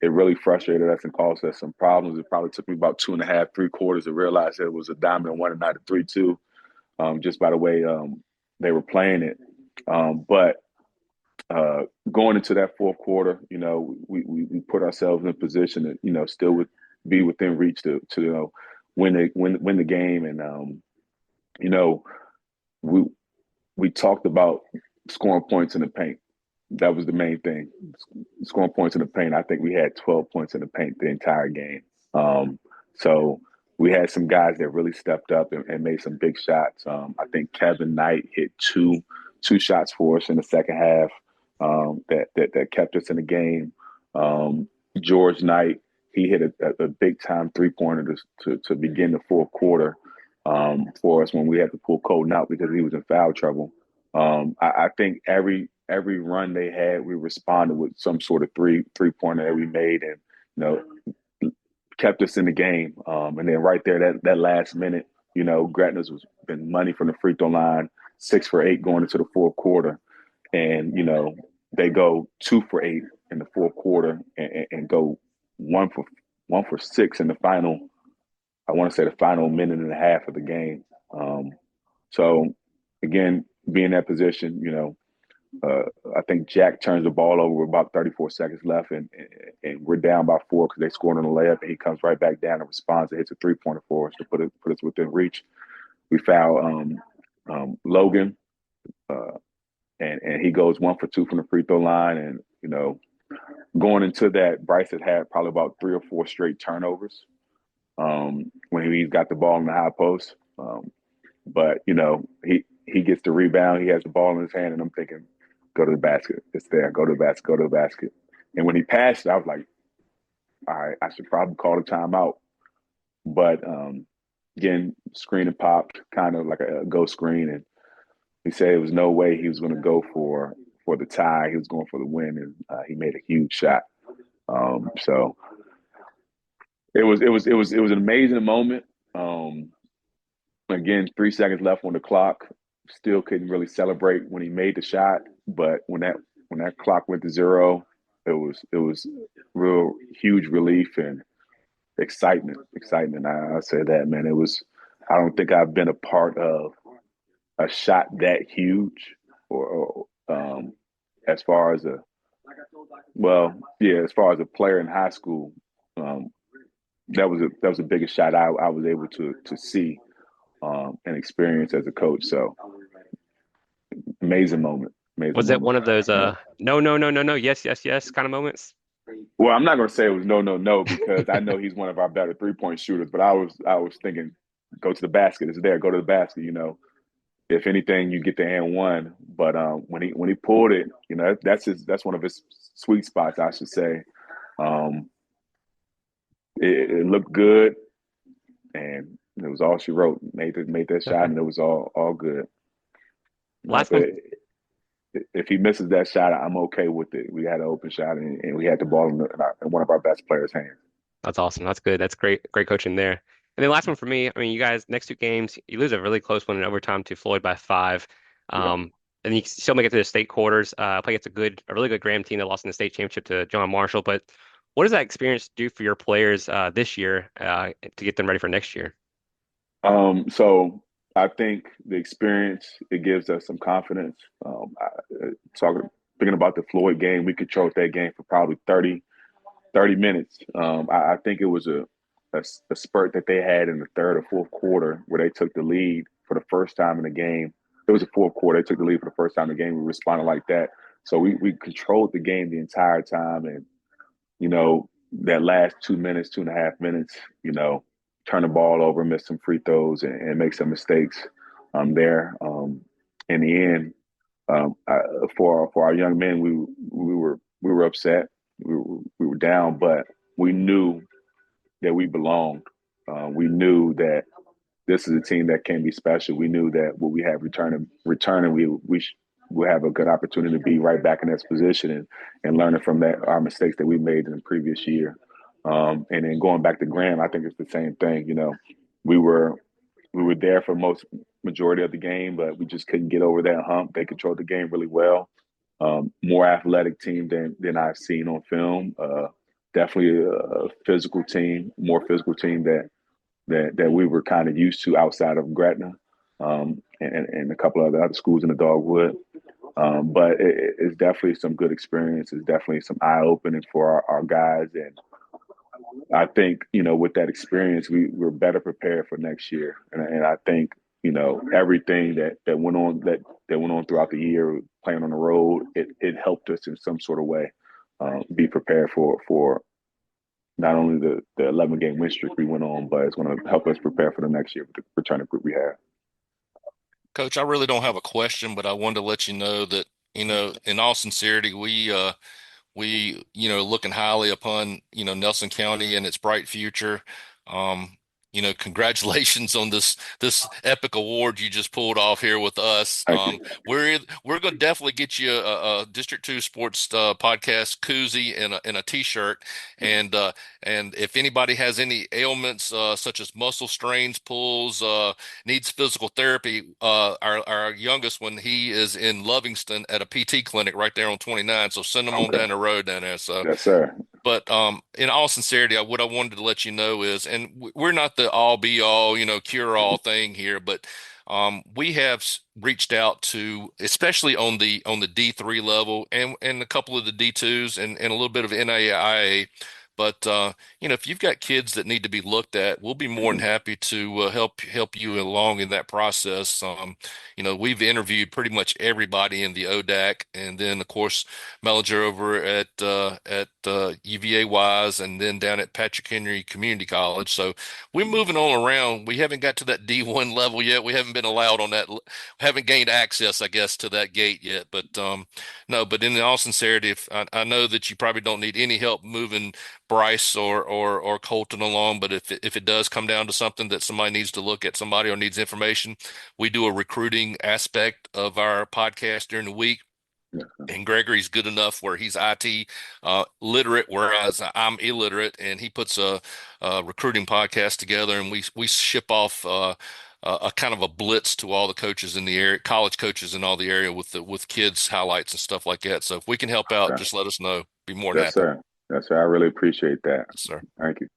It really frustrated us and caused us some problems. It probably took me about 2.5, 3 quarters to realize that it was a dominant one and not a 3-2, just by the way they were playing it. But going into that fourth quarter, we put ourselves in a position to, still be within reach to win the game. And you know, we we talked about scoring points in the paint. That was the main thing. Scoring points in the paint. I think we had 12 points in the paint the entire game. So we had some guys that really stepped up and made some big shots. I think Kevin Knight hit two shots for us in the second half that kept us in the game. George Knight, he hit a big time 3-pointer to begin the fourth quarter for us when we had to pull Colton out because he was in foul trouble. I think every run they had, we responded with some sort of three-pointer that we made, and kept us in the game. And then right there, that last minute, Gretna's was been money from the free throw line, 6 for 8 going into the fourth quarter, and they go 2 for 8 in the fourth quarter and go 1 for 6 in the final. I want to say the final minute and a half of the game. So again, be in that position, uh, I think Jack turns the ball over with about 34 seconds left, and we're down by 4 because they scored on a layup, and he comes right back down and responds and hits a 3-pointer for us to put us within reach. We foul Logan, uh, and he goes 1 for 2 from the free throw line, and going into that, Bryce had probably about 3 or 4 straight turnovers when he's got the ball in the high post. But he gets the rebound, he has the ball in his hand, and I'm thinking, go to the basket. It's there. Go to the basket. Go to the basket. And when he passed, I was like, all right, I should probably call the timeout. But again, screen and popped, kind of like a ghost screen, and he said it was no way he was going to go for the tie. He was going for the win, and he made a huge shot. So it was an amazing moment. Again, 3 seconds left on the clock. Still couldn't really celebrate when he made the shot, but when that clock went to 0, it was real huge relief and excitement. I say that, man. It was. I don't think I've been a part of a shot that huge, or as far as as far as a player in high school, that was the biggest shot I was able to see and experience as a coach. So amazing moment. Amazing Was it moment. one of those no, no, no, no, no, yes, yes, yes kind of moments? Well, I'm not going to say it was no, no, no, because I know he's one of our better 3-point shooters. But I was thinking, go to the basket. It's there. Go to the basket. If anything, you get the and one. But when he pulled it, that's one of his sweet spots, I should say. It looked good, and it was all she wrote. Made that shot, and it was all good. Last one. If he misses that shot, I'm okay with it. We had an open shot, and we had the ball in one of our best players' hands. That's awesome. That's good. That's great. Great coaching there. And then last one for me. I mean, you guys next 2 games, you lose a really close one in overtime to Floyd by 5. Yeah. And you still make it to the state quarters. Play against a really good Graham team that lost in the state championship to John Marshall. But what does that experience do for your players this year to get them ready for next year? So I think the experience, it gives us some confidence. Thinking about the Floyd game, we controlled that game for probably 30 minutes. I think it was a spurt that they had in the third or fourth quarter where they took the lead for the first time in the game. It was the fourth quarter. They took the lead for the first time in the game. We responded like that. So we controlled the game the entire time. And, that last 2 minutes, 2.5 minutes, turn the ball over, miss some free throws, and make some mistakes there. In the end, for our young men, we were upset. We were down, but we knew that we belonged. We knew that this is a team that can be special. We knew that what we have returning, we have a good opportunity to be right back in this position and learning from our mistakes that we made in the previous year. And then going back to Graham, I think it's the same thing. We were there for majority of the game, but we just couldn't get over that hump. They controlled the game really well. More athletic team than I've seen on film. Definitely a physical team, more physical team that we were kind of used to outside of Gretna and a couple of the other schools in the Dogwood. But it's definitely some good experience. It's definitely some eye opening for our guys, and I think with that experience, we're better prepared for next year. And I think everything that went on throughout the year, playing on the road, it helped us in some sort of way be prepared for not only the 11-game win streak we went on, but it's going to help us prepare for the next year with the returning group we have. Coach, I really don't have a question, but I wanted to let you know that, in all sincerity, we, looking highly upon, Nelson County and its bright future. Congratulations on this epic award you just pulled off here with us. We're going to definitely get you a District 2 Sports podcast koozie and a t-shirt. And if anybody has any ailments such as muscle strains, pulls, needs physical therapy, our youngest one, he is in Lovingston at a PT clinic right there on 29. So send them on down the road down there. So yes, sir. But in all sincerity, what I wanted to let you know is, and we're not the all be all, cure all thing here, but We have reached out to, especially on the D3 level and a couple of the D2s and a little bit of NAIA. But if you've got kids that need to be looked at, we'll be more than happy to help you along in that process. We've interviewed pretty much everybody in the ODAC, and then of course Mellinger over at UVA Wise, and then down at Patrick Henry Community College. So we're moving on around. We haven't got to that D1 level yet. We haven't been allowed on that. Haven't gained access, I guess, to that gate yet. But no. But in all sincerity, if I know that you probably don't need any help moving Bryce or Colton along, but if it does come down to something that somebody needs to look at somebody or needs information, we do a recruiting aspect of our podcast during the week. Yeah. And Gregory's good enough where he's IT literate, whereas I'm illiterate, and he puts a recruiting podcast together, and we ship off a kind of a blitz to all the coaches in the area, college coaches in all the area with kids highlights and stuff like that. So if we can help out, Okay. just let us know. Be more than Yes, happy. sir. Yes, sir. I really appreciate that. Yes, sir. Thank you.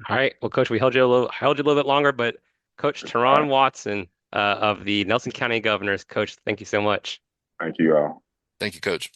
All right. Well, Coach, we held you a little bit longer, but Coach Teron Watson of the Nelson County Governors, Coach, thank you so much. Thank you all. Thank you, Coach.